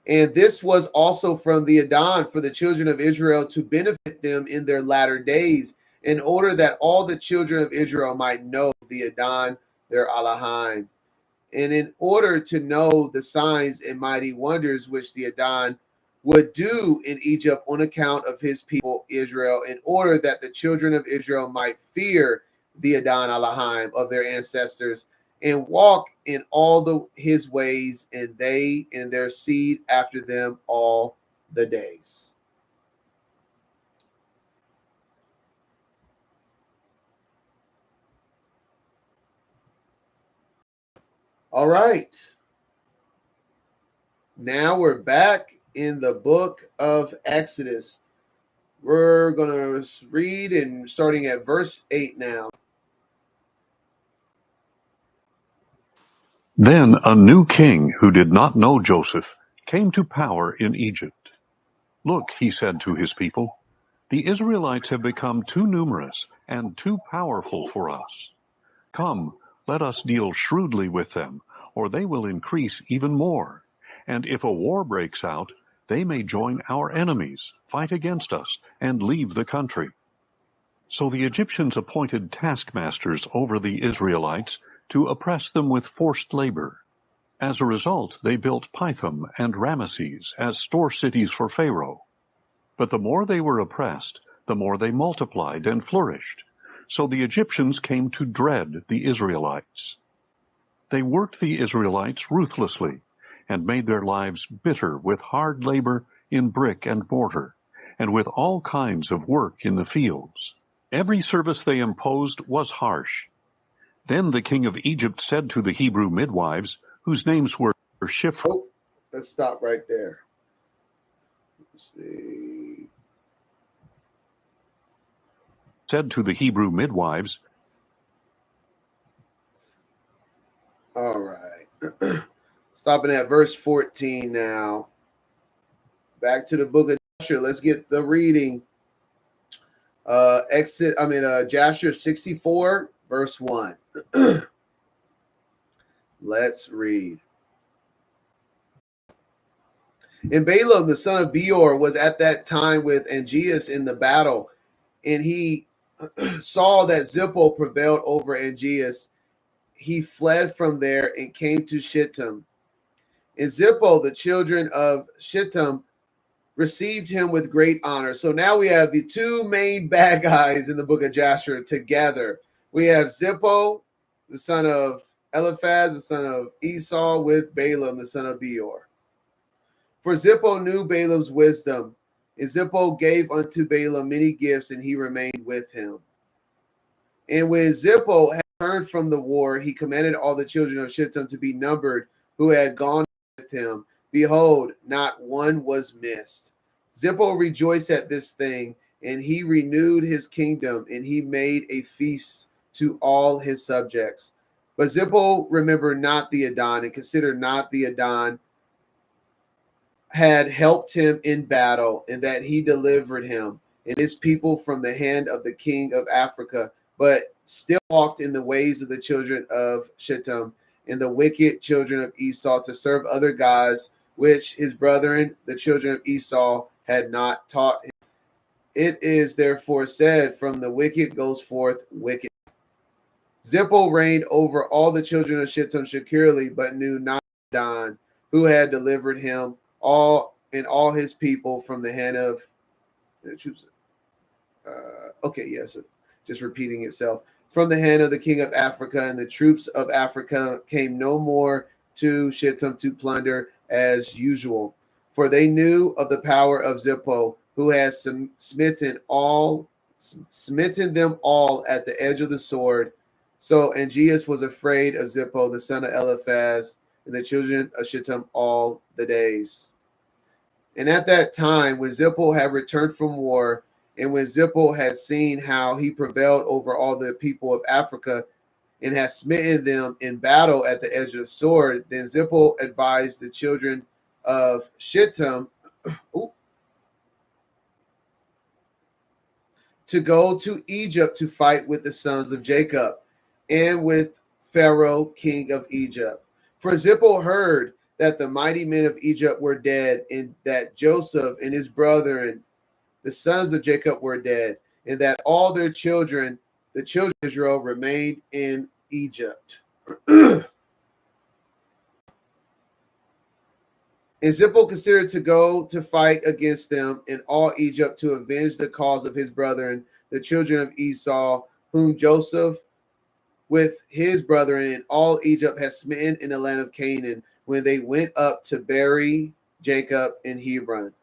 And this was also from the Adon for the children of Israel, to benefit them in their latter days, in order that all the children of Israel might know the Adon, their Elohim, and in order to know the signs and mighty wonders which the Adon would do in Egypt on account of his people Israel, in order that the children of Israel might fear the Adon Elohim of their ancestors, and walk in all his ways, and they and their seed after them all the days. All right. Now we're back in the book of Exodus. We're going to read and starting at verse 8 now. Then a new king who did not know Joseph came to power in Egypt. Look, he said to his people, the Israelites have become too numerous and too powerful for us. Come, let us deal shrewdly with them, or they will increase even more. And if a war breaks out, they may join our enemies, fight against us, and leave the country. So the Egyptians appointed taskmasters over the Israelites to oppress them with forced labor. As a result, they built Pithom and Ramesses as store cities for Pharaoh. But the more they were oppressed, the more they multiplied and flourished. So the Egyptians came to dread the Israelites. They worked the Israelites ruthlessly and made their lives bitter with hard labor in brick and mortar, and with all kinds of work in the fields. Every service they imposed was harsh. Then the king of Egypt said to the Hebrew midwives, whose names were Shiphrah. Oh, let's stop right there. Let's see. Said to the Hebrew midwives. All right. Stopping at verse 14 now. Back to the book of Joshua. Let's get the reading. Joshua 64, verse 1. Let's read. And Balaam, the son of Beor, was at that time with Angeas in the battle, and he saw that Zippo prevailed over Angeas. He fled from there and came to Shittim. And Zippo, the children of Shittim, received him with great honor. So now we have the two main bad guys in the book of Joshua together. We have Zippo, the son of Eliphaz, the son of Esau, with Balaam, the son of Beor. For Zippo knew Balaam's wisdom, and Zippo gave unto Balaam many gifts, and he remained with him. And when Zippo had turned from the war, he commanded all the children of Shittim to be numbered, who had gone with him. Behold, not one was missed. Zippo rejoiced at this thing, and he renewed his kingdom, and he made a feast to all his subjects. But Zippo remembered not the Adon, and considered not the Adon had helped him in battle, and that he delivered him and his people from the hand of the king of Africa, but still walked in the ways of the children of Shittim and the wicked children of Esau, to serve other gods, which his brethren, the children of Esau, had not taught him. It is therefore said, from the wicked goes forth wicked. Zippo reigned over all the children of Shittim securely, but knew not Adon, who had delivered him. All and all his people from the hand of the troops. Just repeating itself. From the hand of the king of Africa, and the troops of Africa came no more to Shittim to plunder as usual, for they knew of the power of Zippo, who has smitten them all at the edge of the sword. So Angeas was afraid of Zippo, the son of Eliphaz, and the children of Shittim all the days. And at that time, when Zippo had returned from war, and when Zippo had seen how he prevailed over all the people of Africa and had smitten them in battle at the edge of the sword, then Zippo advised the children of Shittim to go to Egypt to fight with the sons of Jacob and with Pharaoh, king of Egypt. For Zippo heard that the mighty men of Egypt were dead, and that Joseph and his brethren, the sons of Jacob, were dead, and that all their children, the children of Israel, remained in Egypt. And Zippo considered to go to fight against them in all Egypt to avenge the cause of his brethren, the children of Esau, whom Joseph with his brethren in all Egypt had smitten in the land of Canaan, when they went up to bury Jacob in Hebron.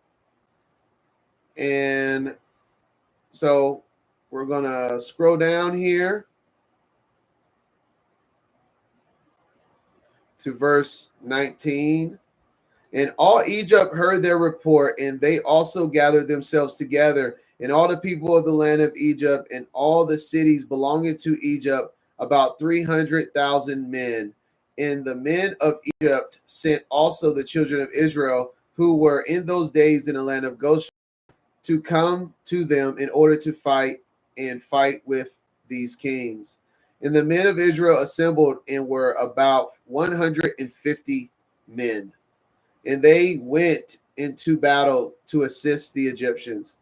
And so we're going to scroll down here to verse 19. And all Egypt heard their report, and they also gathered themselves together, and all the people of the land of Egypt, and all the cities belonging to Egypt, about 300,000 men. And the men of Egypt sent also the children of Israel, who were in those days in the land of Goshen, to come to them in order to fight with these kings. And the men of Israel assembled and were about 150 men. And they went into battle to assist the Egyptians.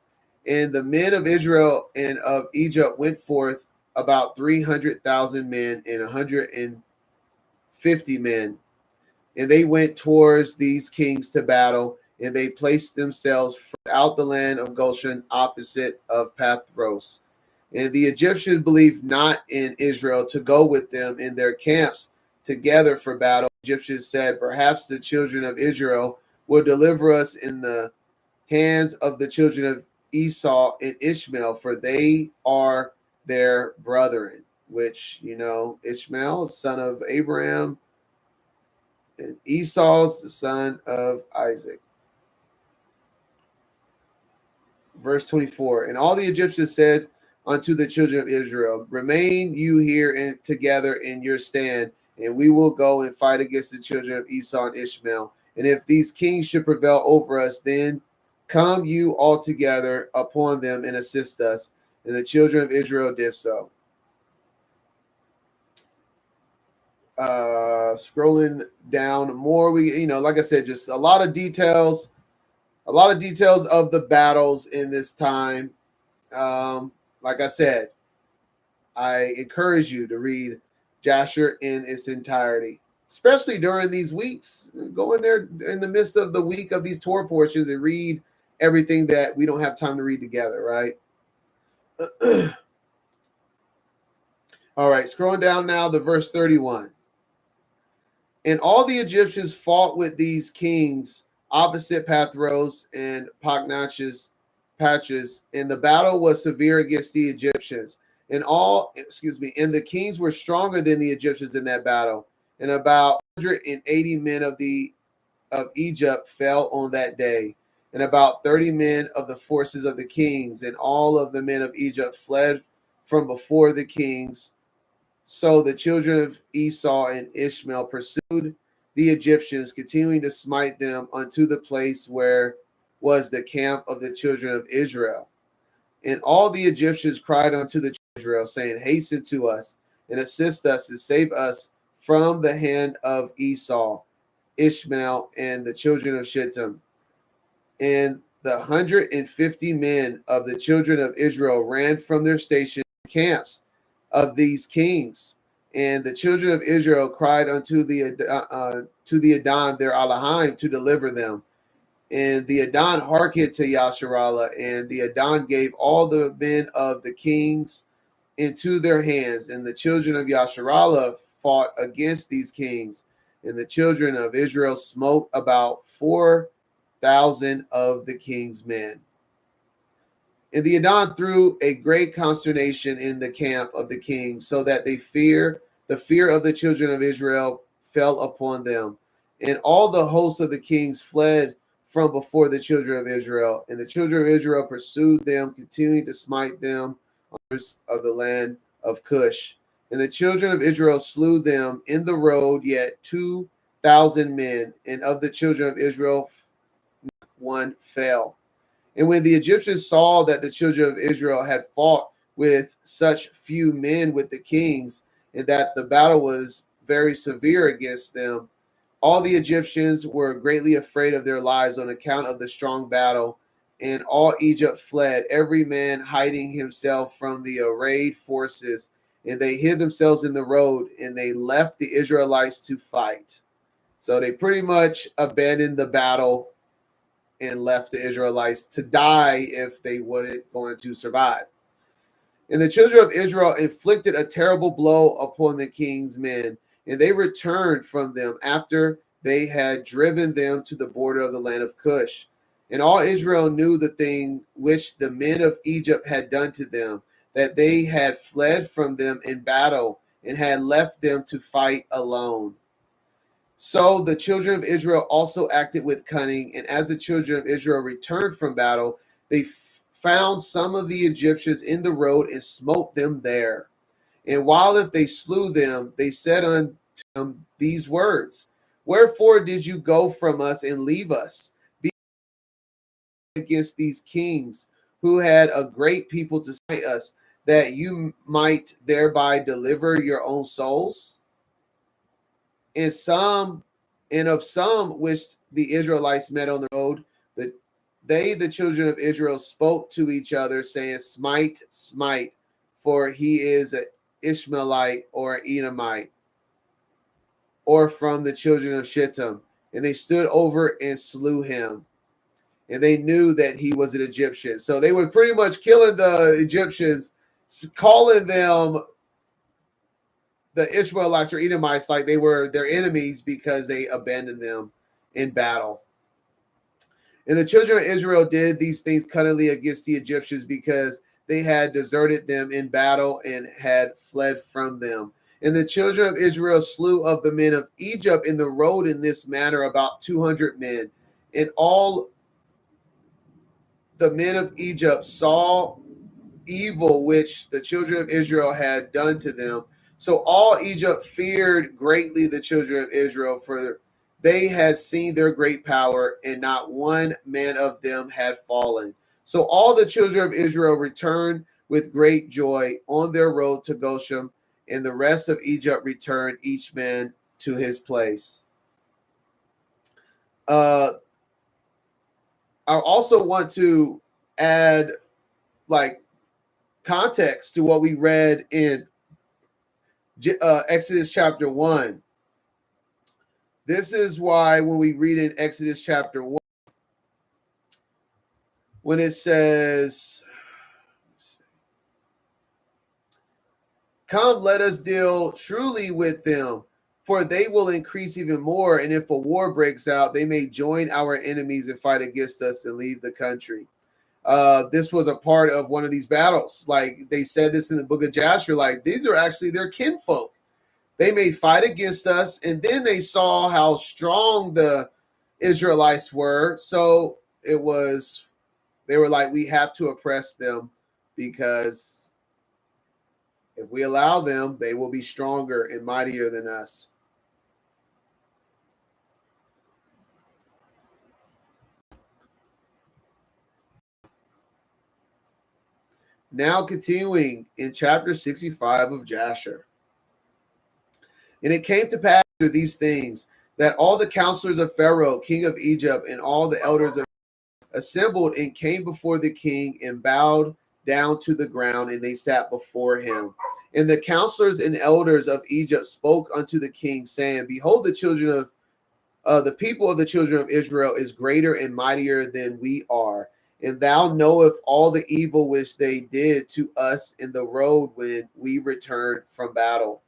And the men of Israel and of Egypt went forth about 300,000 men and 150 men. And they went towards these kings to battle, and they placed themselves out the land of Goshen opposite of Pathros. And the Egyptians believed not in Israel to go with them in their camps together for battle. The Egyptians said, perhaps the children of Israel will deliver us in the hands of the children of Esau and Ishmael, for they are their brethren, which, Ishmael, son of Abraham, and Esau's the son of Isaac. Verse 24, and all the Egyptians said unto the children of Israel, remain you here together in your stand, and we will go and fight against the children of Esau and Ishmael. And if these kings should prevail over us, then come you all together upon them and assist us. And the children of Israel did so. Scrolling down more, we, like I said, just a lot of details of the battles in this time. Like I said, I encourage you to read Jasher in its entirety, especially during these weeks. Go in there in the midst of the week of these Torah portions and read everything that we don't have time to read together, right? All right, scrolling down now to verse 31. And all the Egyptians fought with these kings opposite Pathros and Patches, and the battle was severe against the Egyptians. And the kings were stronger than the Egyptians in that battle. And about 180 men of Egypt fell on that day, and about 30 men of the forces of the kings, and all of the men of Egypt fled from before the kings. So the children of Esau and Ishmael pursued the Egyptians, continuing to smite them unto the place where was the camp of the children of Israel. And all the Egyptians cried unto the children of Israel, saying, hasten to us and assist us and save us from the hand of Esau, Ishmael, and the children of Shittim. And the 150 men of the children of Israel ran from their station camps of these kings. And the children of Israel cried unto the Adon their Elohim to deliver them. And the Adon hearkened to Yasharallah, and the Adon gave all the men of the kings into their hands. And the children of Yasharallah fought against these kings. And the children of Israel smote about 4,000 of the king's men. And the Adon threw a great consternation in the camp of the king, so that the fear of the children of Israel fell upon them. And all the hosts of the kings fled from before the children of Israel. And the children of Israel pursued them, continuing to smite them of the land of Cush. And the children of Israel slew them in the road, yet 2,000 men. And of the children of Israel, one fell. And when the Egyptians saw that the children of Israel had fought with such few men with the kings, and that the battle was very severe against them, all the Egyptians were greatly afraid of their lives on account of the strong battle, and all Egypt fled, every man hiding himself from the arrayed forces, and they hid themselves in the road, and they left the Israelites to fight. So they pretty much abandoned the battle and left the Israelites to die if they weren't going to survive. And the children of Israel inflicted a terrible blow upon the king's men, and they returned from them after they had driven them to the border of the land of Cush. And all Israel knew the thing which the men of Egypt had done to them, that they had fled from them in battle and had left them to fight alone. So the children of Israel also acted with cunning, and as the children of Israel returned from battle, they found some of the Egyptians in the road and smote them there. And while if they slew them, they said unto them these words, Wherefore did you go from us and leave us, be against these kings, who had a great people to smite us, that you might thereby deliver your own souls? And of some which the Israelites met on the road, the children of Israel, spoke to each other, saying, Smite, smite, for he is an Ishmaelite or an Edomite, or from the children of Shittim. And they stood over and slew him. And they knew that he was an Egyptian. So they were pretty much killing the Egyptians, calling them the Ishmaelites or Edomites like they were their enemies because they abandoned them in battle. And the children of Israel did these things cunningly against the Egyptians because they had deserted them in battle and had fled from them. And the children of Israel slew of the men of Egypt in the road in this manner about 200 men. And all the men of Egypt saw evil which the children of Israel had done to them. So all Egypt feared greatly the children of Israel, for they had seen their great power, and not one man of them had fallen. So all the children of Israel returned with great joy on their road to Goshen, and the rest of Egypt returned, each man to his place. I also want to add context to what we read in Exodus chapter 1. This is why when we read in Exodus chapter 1, when it says, Come, let us deal truly with them, for they will increase even more. And if a war breaks out, they may join our enemies and fight against us and leave the country. This was a part of one of these battles. Like they said this in the book of Jasher, like these are actually their kinfolk. They may fight against us, and then they saw how strong the Israelites were. So they were like, we have to oppress them, because if we allow them, they will be stronger and mightier than us. Now continuing in chapter 65 of Jasher. And it came to pass after these things that all the counselors of Pharaoh, king of Egypt, and all the elders of assembled and came before the king and bowed down to the ground, and they sat before him. And the counselors and elders of Egypt spoke unto the king, saying, Behold, the children of The people of the children of Israel is greater and mightier than we are. And thou knowest all the evil which they did to us in the road when we returned from battle.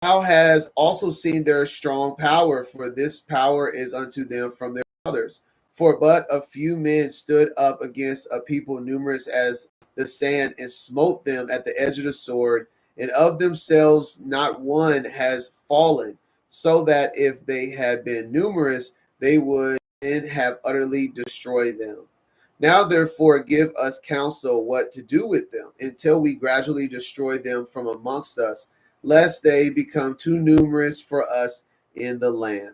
Thou hast also seen their strong power, for this power is unto them from their fathers. For but a few men stood up against a people numerous as the sand, and smote them at the edge of the sword, and of themselves not one has fallen, so that if they had been numerous, they would then have utterly destroyed them. Now therefore give us counsel what to do with them, until we gradually destroy them from amongst us, lest they become too numerous for us in the land.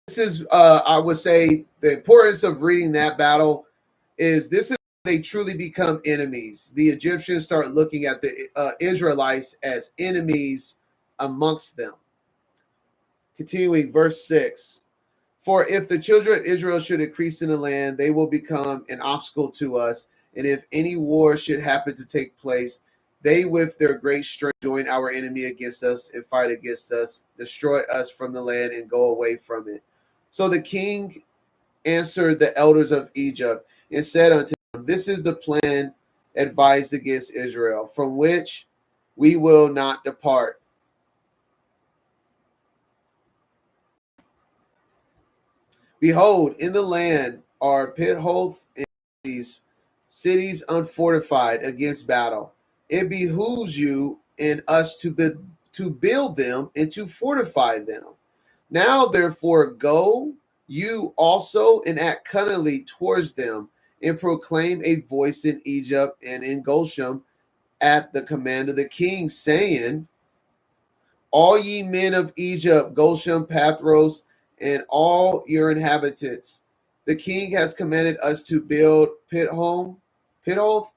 This is, I would say, the importance of reading that battle is this is they truly become enemies. The Egyptians start looking at the Israelites as enemies amongst them. Continuing, verse 6. For if the children of Israel should increase in the land, they will become an obstacle to us. And if any war should happen to take place, they with their great strength join our enemy against us and fight against us, destroy us from the land and go away from it. So the king answered the elders of Egypt and said unto them, this is the plan advised against Israel, from which we will not depart. Behold, in the land are Pithoth and these cities unfortified against battle. It behooves you and us to build them and to fortify them. Now, therefore, go you also and act cunningly towards them, and proclaim a voice in Egypt and in Goshen at the command of the king, saying, all ye men of Egypt, Goshen, Pathros, and all your inhabitants, the king has commanded us to build Pithoth,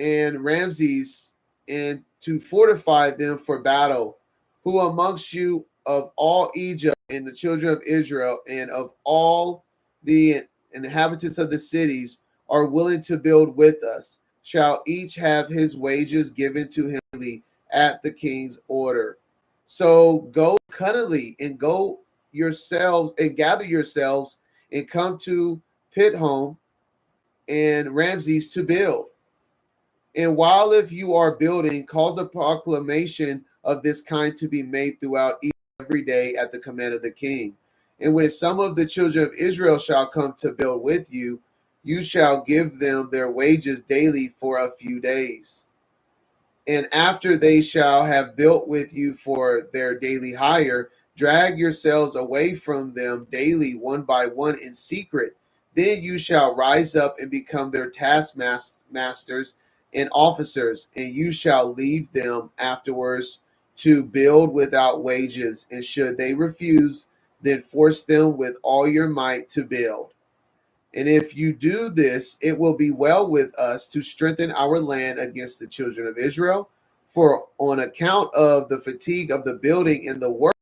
and Ramses, and to fortify them for battle. Who amongst you of all Egypt and the children of Israel and of all the inhabitants of the cities are willing to build with us, shall each have his wages given to him at the king's order. So go cunningly and go yourselves and gather yourselves and come to Pithoth and Ramses to build. And while if you are building, cause a proclamation of this kind to be made throughout every day at the command of the king. And when some of the children of Israel shall come to build with you, you shall give them their wages daily for a few days. And after they shall have built with you for their daily hire, drag yourselves away from them daily one by one in secret. Then you shall rise up and become their taskmasters and officers, and you shall leave them afterwards to build without wages. And should they refuse, then force them with all your might to build. And if you do this, it will be well with us to strengthen our land against the children of Israel. For on account of the fatigue of the building and the work,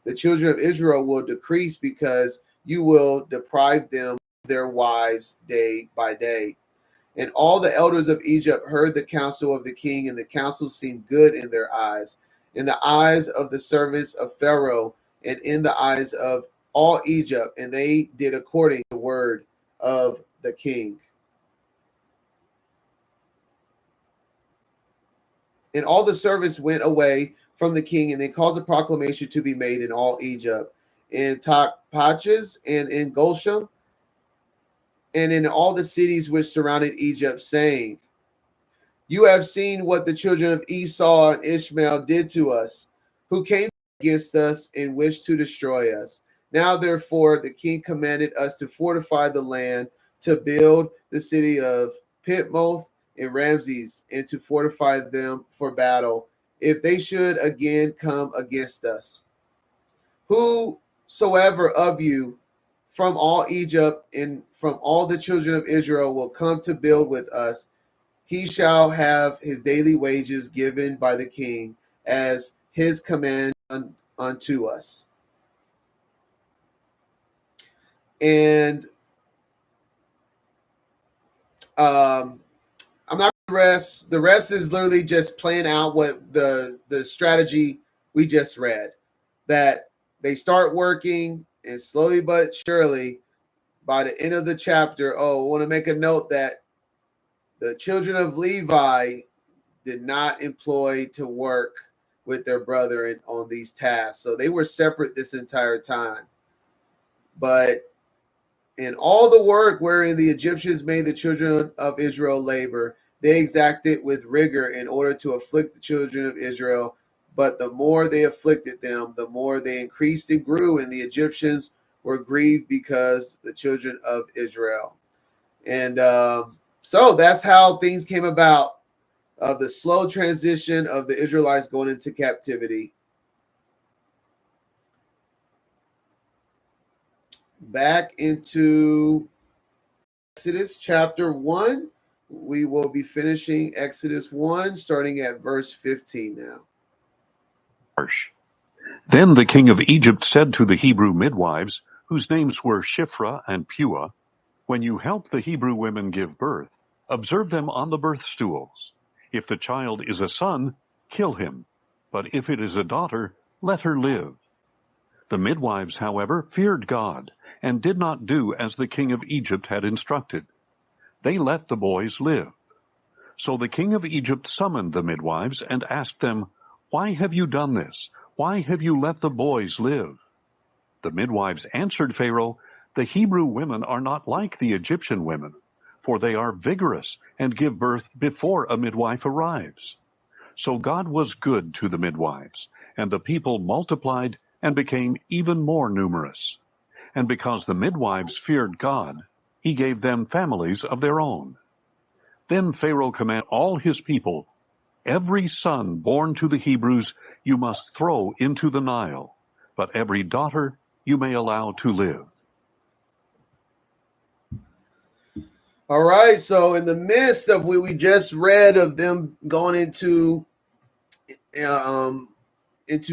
the children of Israel will decrease, because you will deprive them of their wives day by day. And all the elders of Egypt heard the counsel of the king, and the counsel seemed good in their eyes, in the eyes of the servants of Pharaoh, and in the eyes of all Egypt. And they did according to the word of the king. And all the servants went away from the king, and they caused a proclamation to be made in all Egypt, in Tachpanhes and in Goshen, and in all the cities which surrounded Egypt, saying, you have seen what the children of Esau and Ishmael did to us, who came against us and wished to destroy us. Now, therefore, the king commanded us to fortify the land, to build the city of Pitmoth and Ramses, and to fortify them for battle, if they should again come against us. Whosoever of you from all Egypt and from all the children of Israel will come to build with us, he shall have his daily wages given by the king as his command unto us. And I'm not the rest. The rest is literally just playing out what the strategy we just read. that they start working, and slowly but surely, by the end of the chapter, I want to make a note that the children of Levi did not employ to work with their brother on these tasks. So they were separate this entire time. But in all the work wherein the Egyptians made the children of Israel labor, they exacted with rigor in order to afflict the children of Israel. But the more they afflicted them, the more they increased and grew, and the Egyptians were grieved because the children of Israel. And so that's how things came about, of the slow transition of the Israelites going into captivity. Back into Exodus chapter 1. We will be finishing Exodus 1, starting at verse 15 now. Then the king of Egypt said to the Hebrew midwives, whose names were Shiphrah and Puah, when you help the Hebrew women give birth, observe them on the birth stools. If the child is a son, kill him, but if it is a daughter, let her live. The midwives, however, feared God, and did not do as the king of Egypt had instructed. They let the boys live. So the king of Egypt summoned the midwives and asked them, Why have you done this? Why have you let the boys live? The midwives answered Pharaoh, The Hebrew women are not like the Egyptian women, for they are vigorous and give birth before a midwife arrives. So God was good to the midwives, and the people multiplied and became even more numerous. And because the midwives feared God, he gave them families of their own. Then Pharaoh commanded all his people, Every son born to the Hebrews you must throw into the Nile, but every daughter you may allow to live. All right, so in the midst of what we just read of them going into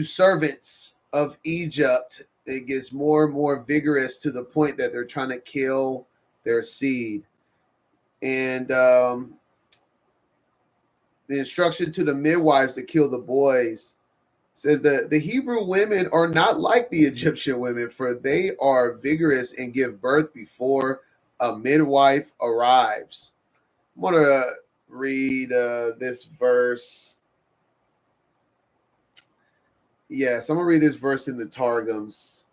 servants of Egypt, it gets more and more vigorous to the point that they're trying to kill their seed. And the instruction to the midwives to kill the boys says that the Hebrew women are not like the Egyptian women, for they are vigorous and give birth before a midwife arrives. I'm going to read this verse. Yes, I'm going to read this verse in the Targums.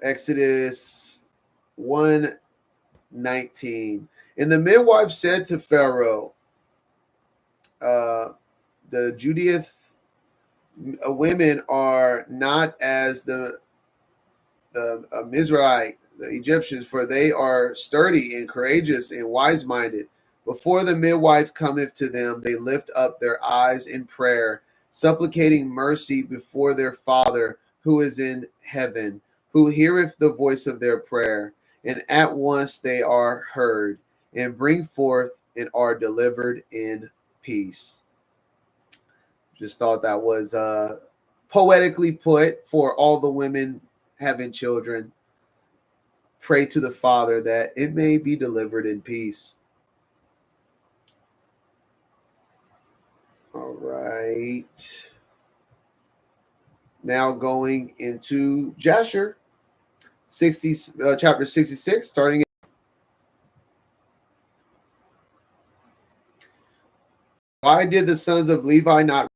Exodus 1:19. And the midwife said to Pharaoh, the Judeath women are not as the Mizraite, the Egyptians, for they are sturdy and courageous and wise-minded. Before the midwife cometh to them, they lift up their eyes in prayer, supplicating mercy before their Father who is in heaven, who heareth the voice of their prayer. And at once they are heard, and bring forth and are delivered in peace. Just thought that was poetically put for all the women having children. Pray to the Father that it may be delivered in peace. All right. Now going into Jasher, chapter 66, starting. Why did the sons of Levi not?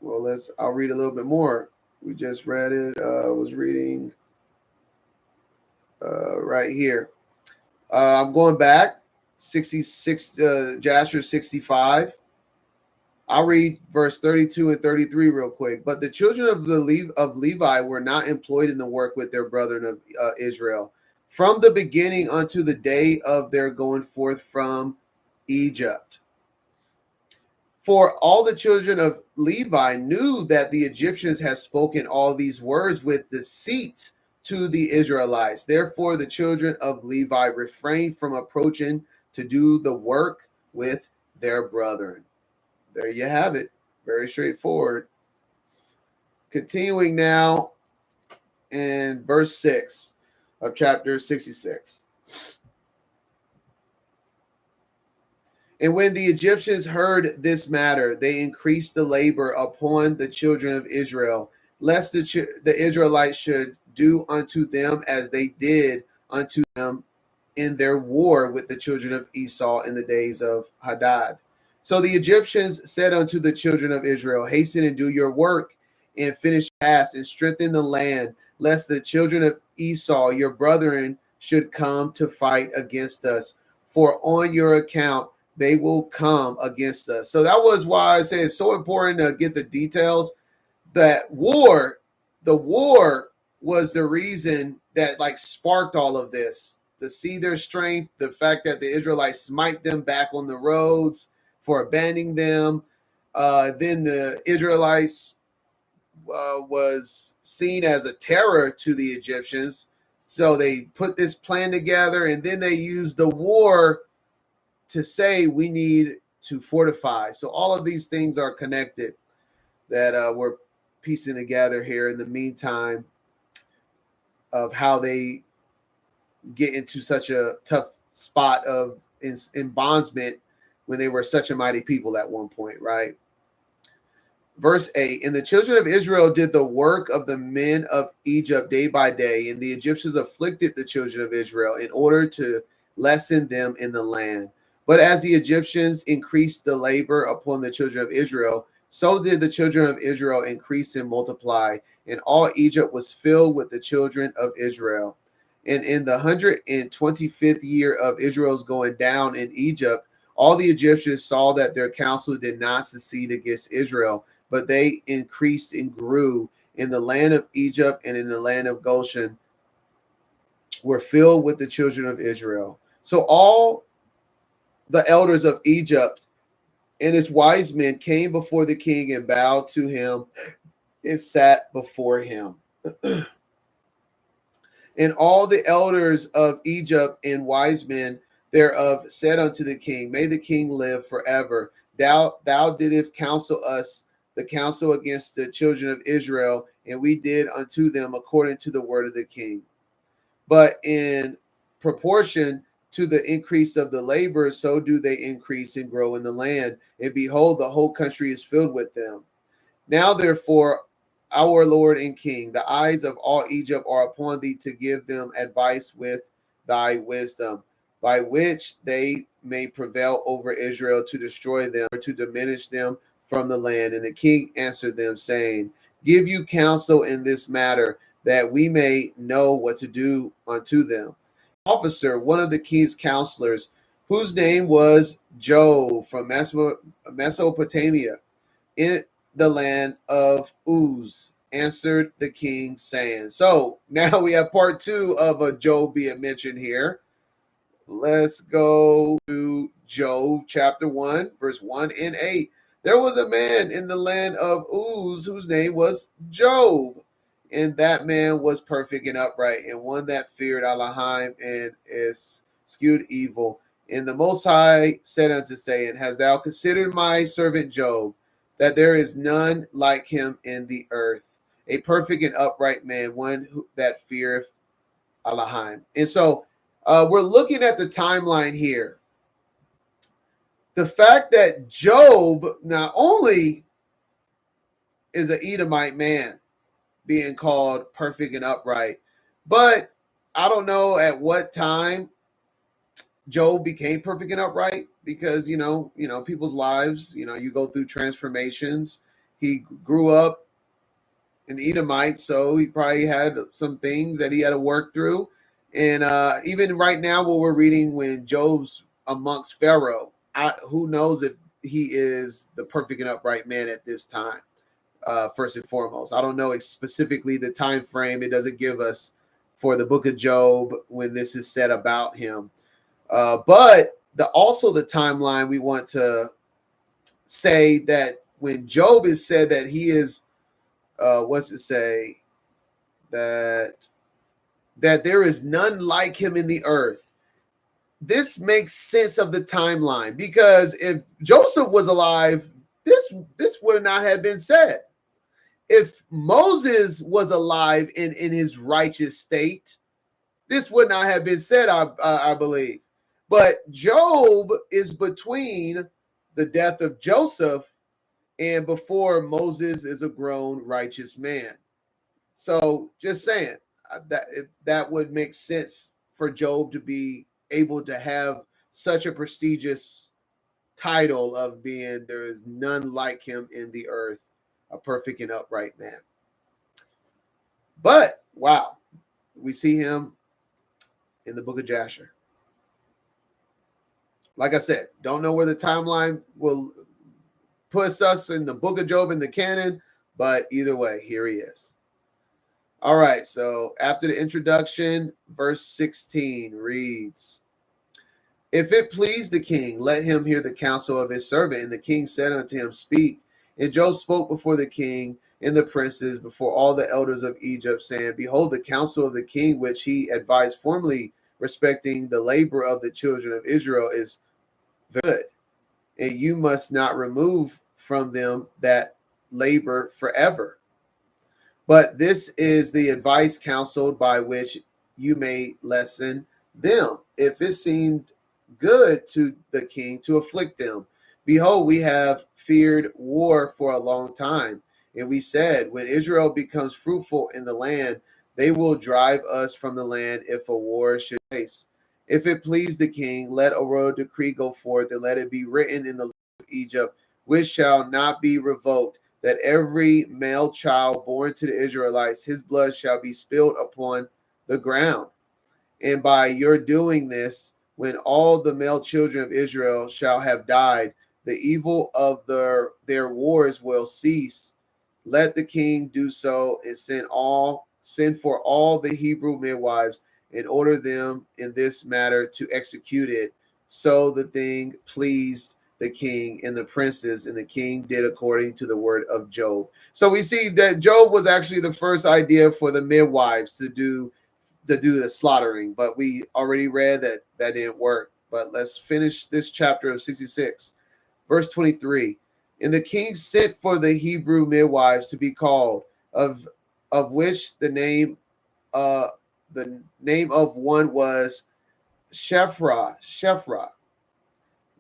Well, I'll read a little bit more. We just read it. I was reading right here. I'm going back. 66, Jasher 65. I'll read verse 32 and 33 real quick. But the children of Levi were not employed in the work with their brethren of Israel from the beginning unto the day of their going forth from Egypt. For all the children of Levi knew that the Egyptians had spoken all these words with deceit to the Israelites. Therefore, the children of Levi refrained from approaching to do the work with their brethren. There you have it. Very straightforward. Continuing now in verse 6 of chapter 66. And when the Egyptians heard this matter, they increased the labor upon the children of Israel, lest the Israelites should do unto them as they did unto them in their war with the children of Esau in the days of Hadad. So the Egyptians said unto the children of Israel, hasten and do your work, and finish fast, and strengthen the land, lest the children of Esau, your brethren, should come to fight against us. For on your account they will come against us. So that was why I say it's so important to get the details. That the war was the reason that like sparked all of this. To see their strength, the fact that the Israelites smite them back on the roads for abandoning them. Then the Israelites was seen as a terror to the Egyptians. So they put this plan together, and then they used the war to say we need to fortify. So all of these things are connected that we're piecing together here in the meantime of how they get into such a tough spot of in bondsmen when they were such a mighty people at one point, right? Verse 8, and the children of Israel did the work of the men of Egypt day by day, and the Egyptians afflicted the children of Israel in order to lessen them in the land. But as the Egyptians increased the labor upon the children of Israel, so did the children of Israel increase and multiply, and all Egypt was filled with the children of Israel. And in the 125th year of Israel's going down in Egypt, all the Egyptians saw that their counsel did not succeed against Israel, but they increased and grew in the land of Egypt, and in the land of Goshen were filled with the children of Israel. So all the elders of Egypt and his wise men came before the king and bowed to him and sat before him. And all the elders of Egypt and wise men thereof said unto the king, may the king live forever. Thou didst counsel us the counsel against the children of Israel, and we did unto them according to the word of the king. But in proportion to the increase of the labor, so do they increase and grow in the land. And behold, the whole country is filled with them. Now, therefore, our Lord and King, the eyes of all Egypt are upon thee to give them advice with thy wisdom, by which they may prevail over Israel to destroy them or to diminish them from the land. And the king answered them, saying, give you counsel in this matter, that we may know what to do unto them. Officer, one of the king's counselors, whose name was Job, from Mesopotamia, in the land of Uz, answered the king, saying. So now we have part 2 of a Job being mentioned here. Let's go to Job chapter 1, verse 1 and 8. There was a man in the land of Uz whose name was Job, and that man was perfect and upright, and one that feared Elohim and eschewed evil. And the Most High said unto saying, hast thou considered my servant Job, that there is none like him in the earth, a perfect and upright man, one that feareth Elohim. And so we're looking at the timeline here. The fact that Job not only is an Edomite man being called perfect and upright, but I don't know at what time Job became perfect and upright, because you know people's lives, you go through transformations. He grew up an Edomite, so he probably had some things that he had to work through. And even right now, what we're reading, when Job's amongst Pharaoh, who knows if he is the perfect and upright man at this time. First and foremost, I don't know specifically the time frame. It doesn't give us for the book of Job when this is said about him. But also the timeline, we want to say that when Job is said that he is, what's it say? That there is none like him in the earth. This makes sense of the timeline, because if Joseph was alive, this would not have been said. If Moses was alive in his righteous state, this would not have been said, I believe. But Job is between the death of Joseph and before Moses is a grown righteous man. So just saying that would make sense for Job to be able to have such a prestigious title of being there is none like him in the earth, a perfect and upright man. But wow, we see him in the book of Jasher. Like I said, don't know where the timeline will put us in the book of Job in the canon, but either way, here he is. All right, so after the introduction, verse 16 reads, "If it please the king, let him hear the counsel of his servant. And the king said unto him, Speak. And Job spoke before the king and the princes, before all the elders of Egypt, saying, Behold, the counsel of the king, which he advised formerly respecting the labor of the children of Israel, is good. And you must not remove from them that labor forever. But this is the advice counseled by which you may lessen them, if it seemed good to the king to afflict them. Behold, we have feared war for a long time. And we said, when Israel becomes fruitful in the land, they will drive us from the land if a war should face. If it please the king, let a royal decree go forth, and let it be written in the land of Egypt, which shall not be revoked, that every male child born to the Israelites, his blood shall be spilled upon the ground. And by your doing this, when all the male children of Israel shall have died, the evil of their wars will cease. Let the king do so, and send for all the Hebrew midwives, and order them in this matter to execute it. So the thing pleased the king and the princes, and the king did according to the word of Job." So we see that Job was actually the first idea for the midwives to do the slaughtering, but we already read that didn't work. But let's finish this chapter of 66, verse 23. "And the king sent for the Hebrew midwives to be called, of which the name of one was Shephrah,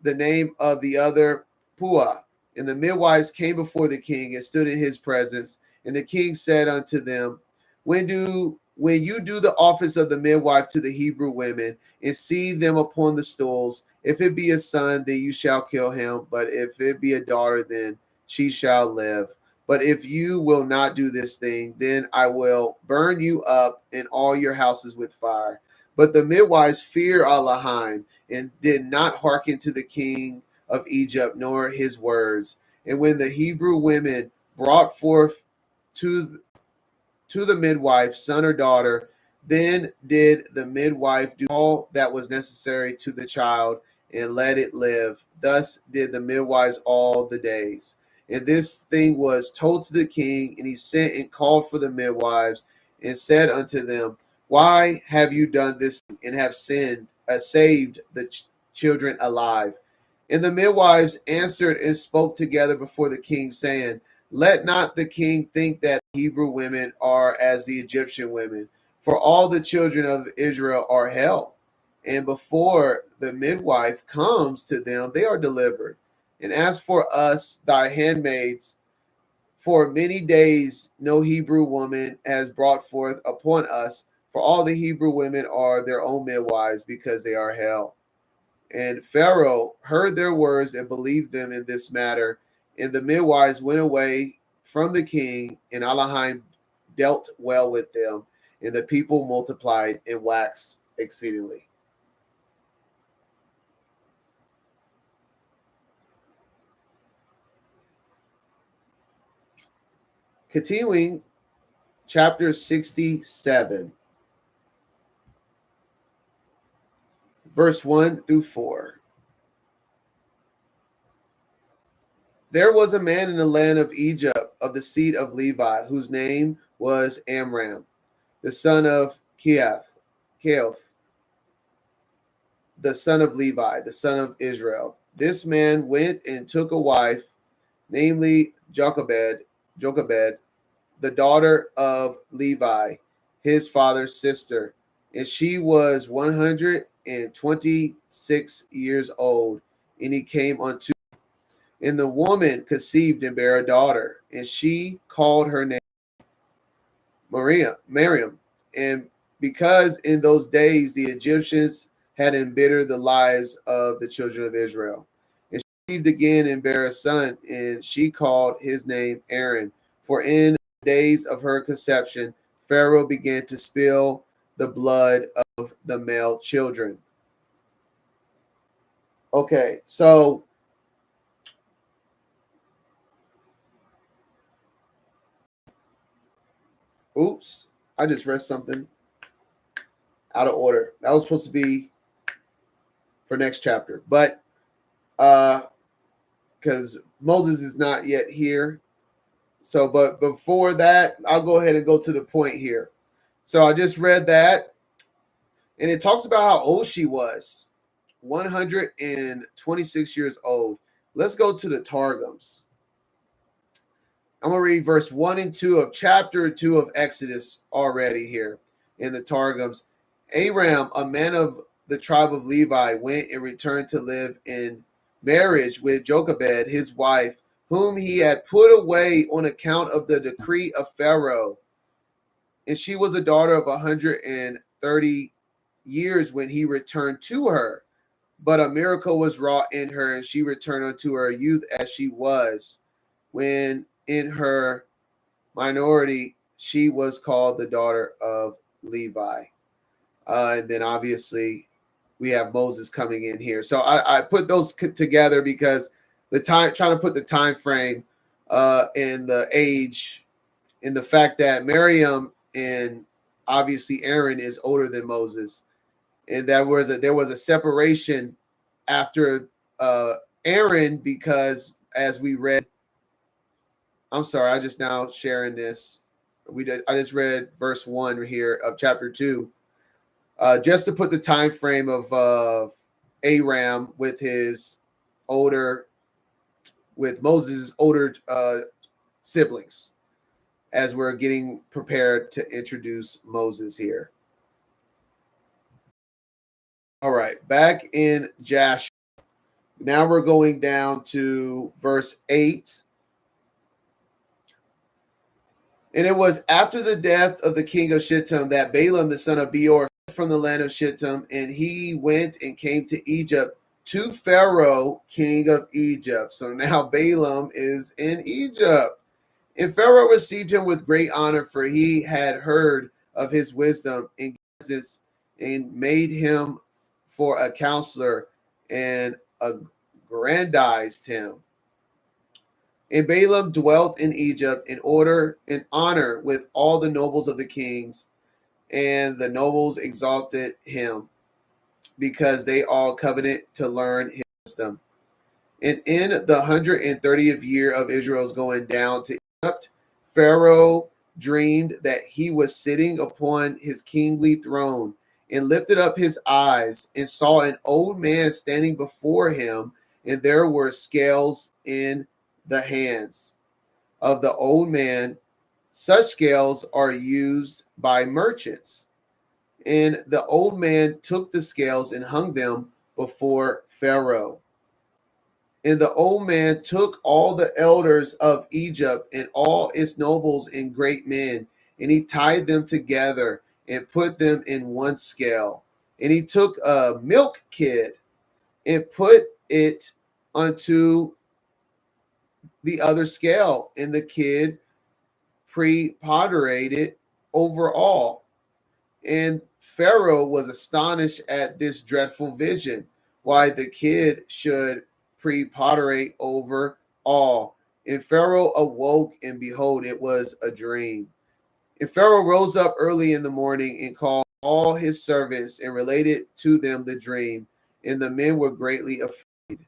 the name of the other Puah. And the midwives came before the king and stood in his presence. And the king said unto them, When you do the office of the midwife to the Hebrew women, and see them upon the stools, if it be a son, then you shall kill him. But if it be a daughter, then she shall live. But if you will not do this thing, then I will burn you up in all your houses with fire." But the midwives feared Elohim, and did not hearken to the king of Egypt, nor his words. And when the Hebrew women brought forth to the midwife, son or daughter, then did the midwife do all that was necessary to the child, and let it live. Thus did the midwives all the days. And this thing was told to the king, and he sent and called for the midwives, and said unto them, Why have you done this, and have saved the children alive? And the midwives answered and spoke together before the king, saying, Let not the king think that Hebrew women are as the Egyptian women, for all the children of Israel are held. And before the midwife comes to them, they are delivered. And as for us, thy handmaids, for many days no Hebrew woman has brought forth upon us, for all the Hebrew women are their own midwives, because they are held. And Pharaoh heard their words and believed them in this matter. And the midwives went away from the king, and Elohim dealt well with them, and the people multiplied and waxed exceedingly. Continuing, chapter 67, verse 1 through 4. There was a man in the land of Egypt of the seed of Levi, whose name was Amram, the son of Keath, the son of Levi, the son of Israel. This man went and took a wife, namely Jochebed, the daughter of Levi, his father's sister, and she was 100 126 years old, and he came unto, and the woman conceived and bare a daughter, and she called her name Miriam. And because in those days the Egyptians had embittered the lives of the children of Israel. And she conceived again and bare a son, and she called his name Aaron. For in the days of her conception, Pharaoh began to spill the blood of the male children. Okay, so oops, I just read something out of order. That was supposed to be for next chapter, but because Moses is not yet here. So, but before that, I'll go ahead and go to the point here. So I just read that, and it talks about how old she was, 126 years old. Let's go to the Targums. I'm going to read verse 1 and 2 of chapter 2 of Exodus already here in the Targums. Aram, a man of the tribe of Levi, went and returned to live in marriage with Jochebed, his wife, whom he had put away on account of the decree of Pharaoh. And she was a daughter of 130 years when he returned to her. But a miracle was wrought in her, and she returned unto her youth as she was. When in her minority, she was called the daughter of Levi. And then obviously we have Moses coming in here. So I put those together because the time, trying to put the time frame and the age and the fact that Miriam and obviously Aaron is older than Moses. And there was a separation after Aaron, because as we read, I'm sorry, I just now sharing this. I just read verse 1 here of chapter 2, just to put the time frame of Aram with Moses' older siblings, as we're getting prepared to introduce Moses here. All right, back in Jasher. Now we're going down to verse 8. And it was after the death of the king of Shittim that Balaam, the son of Beor, from the land of Shittim, and he went and came to Egypt to Pharaoh, king of Egypt. So now Balaam is in Egypt. And Pharaoh received him with great honor, for he had heard of his wisdom and justice, and made him for a counselor and aggrandized him. And Balaam dwelt in Egypt in order and honor with all the nobles of the kings, and the nobles exalted him, because they all coveted to learn his wisdom. And in the 130th year of Israel's going down to Egypt, Pharaoh dreamed that he was sitting upon his kingly throne, and lifted up his eyes and saw an old man standing before him, and there were scales in the hands of the old man. Such scales are used by merchants. And the old man took the scales and hung them before Pharaoh. And the old man took all the elders of Egypt and all its nobles and great men, and he tied them together and put them in one scale. And he took a milk kid and put it unto the other scale, and the kid preponderated over all. And Pharaoh was astonished at this dreadful vision, why the kid should preponderate over all. And Pharaoh awoke, and behold, it was a dream. And Pharaoh rose up early in the morning and called all his servants and related to them the dream. And the men were greatly afraid.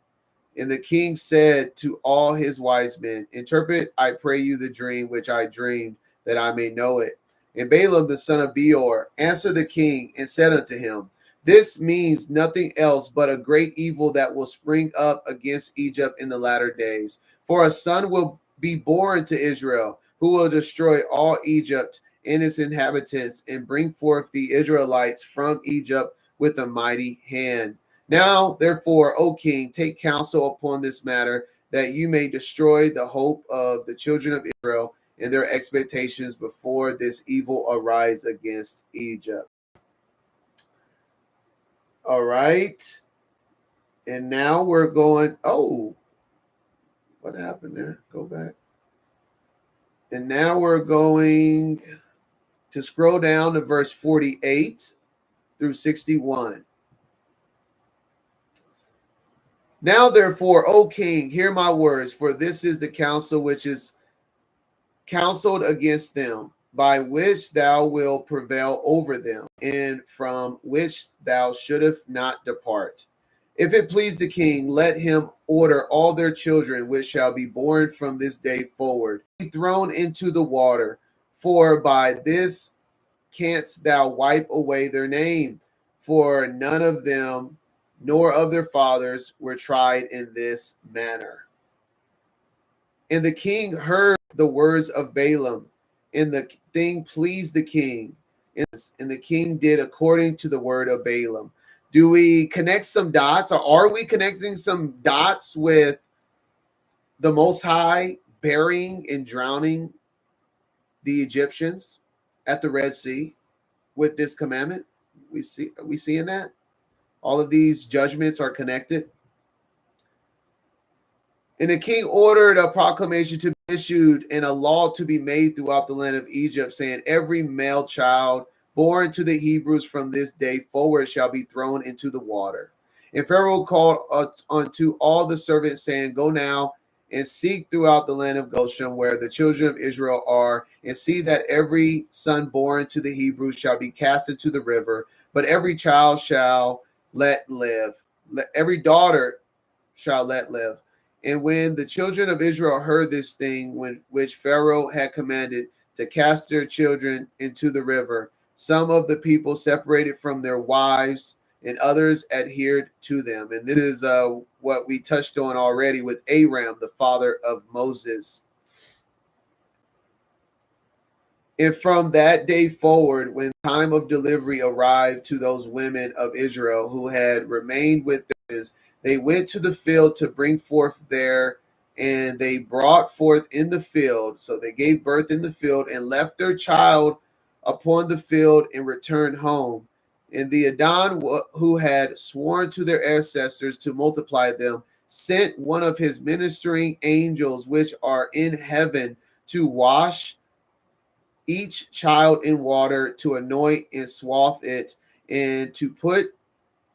And the king said to all his wise men, interpret, I pray you, the dream which I dreamed, that I may know it. And Balaam, the son of Beor, answered the king and said unto him, this means nothing else but a great evil that will spring up against Egypt in the latter days. For a son will be born to Israel, who will destroy all Egypt and its inhabitants, and bring forth the Israelites from Egypt with a mighty hand. Now, therefore, O king, take counsel upon this matter, that you may destroy the hope of the children of Israel and their expectations before this evil arise against Egypt. All right. And now we're going, oh, what happened there? Go back. And now we're going to scroll down to verse 48 through 61. Now, therefore, O king, hear my words, for this is the counsel which is counseled against them, by which thou wilt prevail over them, and from which thou shouldest not depart. If it please the king, let him order all their children which shall be born from this day forward, be thrown into the water, for by this canst thou wipe away their name, for none of them nor of their fathers were tried in this manner. And the king heard the words of Balaam, and the thing pleased the king, and the king did according to the word of Balaam. Do we connect some dots, or are we connecting some dots with the Most High burying and drowning the Egyptians at the Red Sea with this commandment? Are we seeing that? All of these judgments are connected. And the king ordered a proclamation to be issued and a law to be made throughout the land of Egypt, saying, every male child born to the Hebrews from this day forward shall be thrown into the water. And Pharaoh called unto all the servants, saying, go now and seek throughout the land of Goshen, where the children of Israel are, and see that every son born to the Hebrews shall be cast into the river, but every child shall let live. Every daughter shall let live. And when the children of Israel heard this thing, which Pharaoh had commanded to cast their children into the river, some of the people separated from their wives, and others adhered to them. And this is what we touched on already with Aram, the father of Moses. And from that day forward, when time of delivery arrived to those women of Israel who had remained with them, they went to the field to bring forth there, and they brought forth in the field. So they gave birth in the field and left their child upon the field and returned home. And the Adon, who had sworn to their ancestors to multiply them, sent one of his ministering angels, which are in heaven, to wash each child in water, to anoint and swathe it, and to put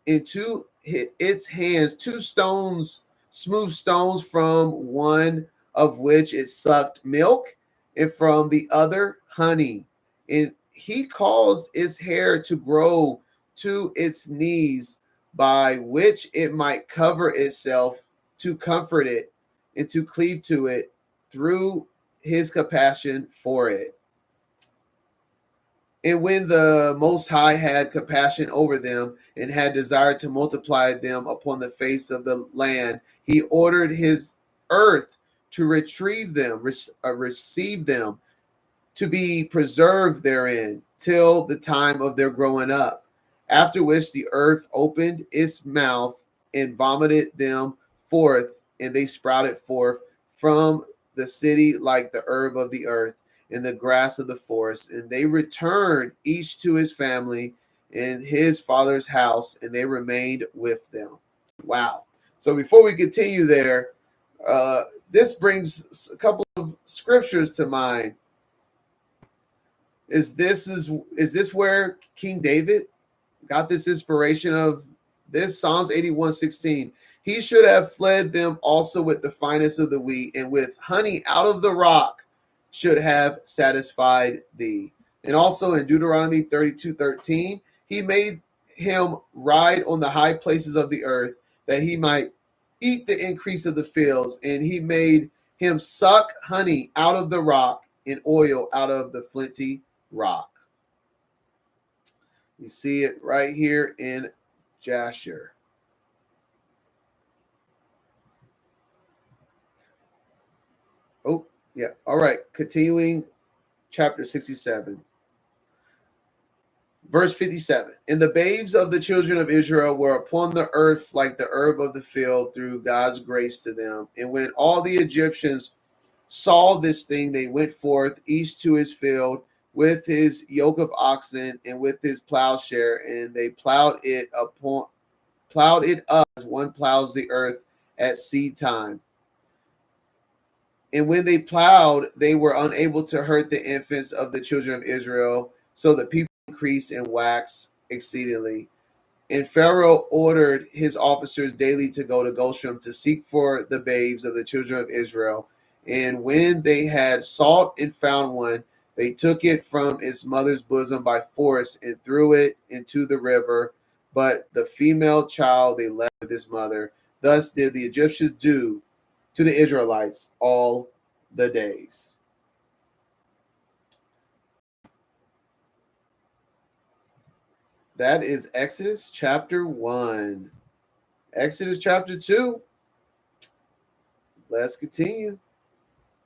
into its hands two stones, smooth stones, from one of which it sucked milk, and from the other honey. And he caused its hair to grow to its knees, by which it might cover itself, to comfort it and to cleave to it through his compassion for it. And when the Most High had compassion over them and had desired to multiply them upon the face of the land, he ordered his earth to receive them, to be preserved therein till the time of their growing up. After which the earth opened its mouth and vomited them forth, and they sprouted forth from the city like the herb of the earth and the grass of the forest. And they returned each to his family in his father's house, and they remained with them. Wow. So before we continue there, this brings a couple of scriptures to mind. Is this where King David got this inspiration of this? Psalms 81:16. He should have fled them also with the finest of the wheat, and with honey out of the rock should have satisfied thee. And also in Deuteronomy 32:13, he made him ride on the high places of the earth, that he might eat the increase of the fields, and he made him suck honey out of the rock and oil out of the flinty rock. You see it right here in Jasher. Oh, yeah. All right. Continuing chapter 67. Verse 57. And the babes of the children of Israel were upon the earth like the herb of the field through God's grace to them. And when all the Egyptians saw this thing, they went forth, each to his field, with his yoke of oxen and with his plowshare, and they plowed it up as one plows the earth at seed time. And when they plowed, they were unable to hurt the infants of the children of Israel. So the people increased and waxed exceedingly. And Pharaoh ordered his officers daily to go to Goshen to seek for the babes of the children of Israel. And when they had sought and found one, they took it from its mother's bosom by force and threw it into the river. But the female child they left with his mother. Thus did the Egyptians do to the Israelites all the days. That is Exodus chapter 1. Exodus chapter 2. Let's continue.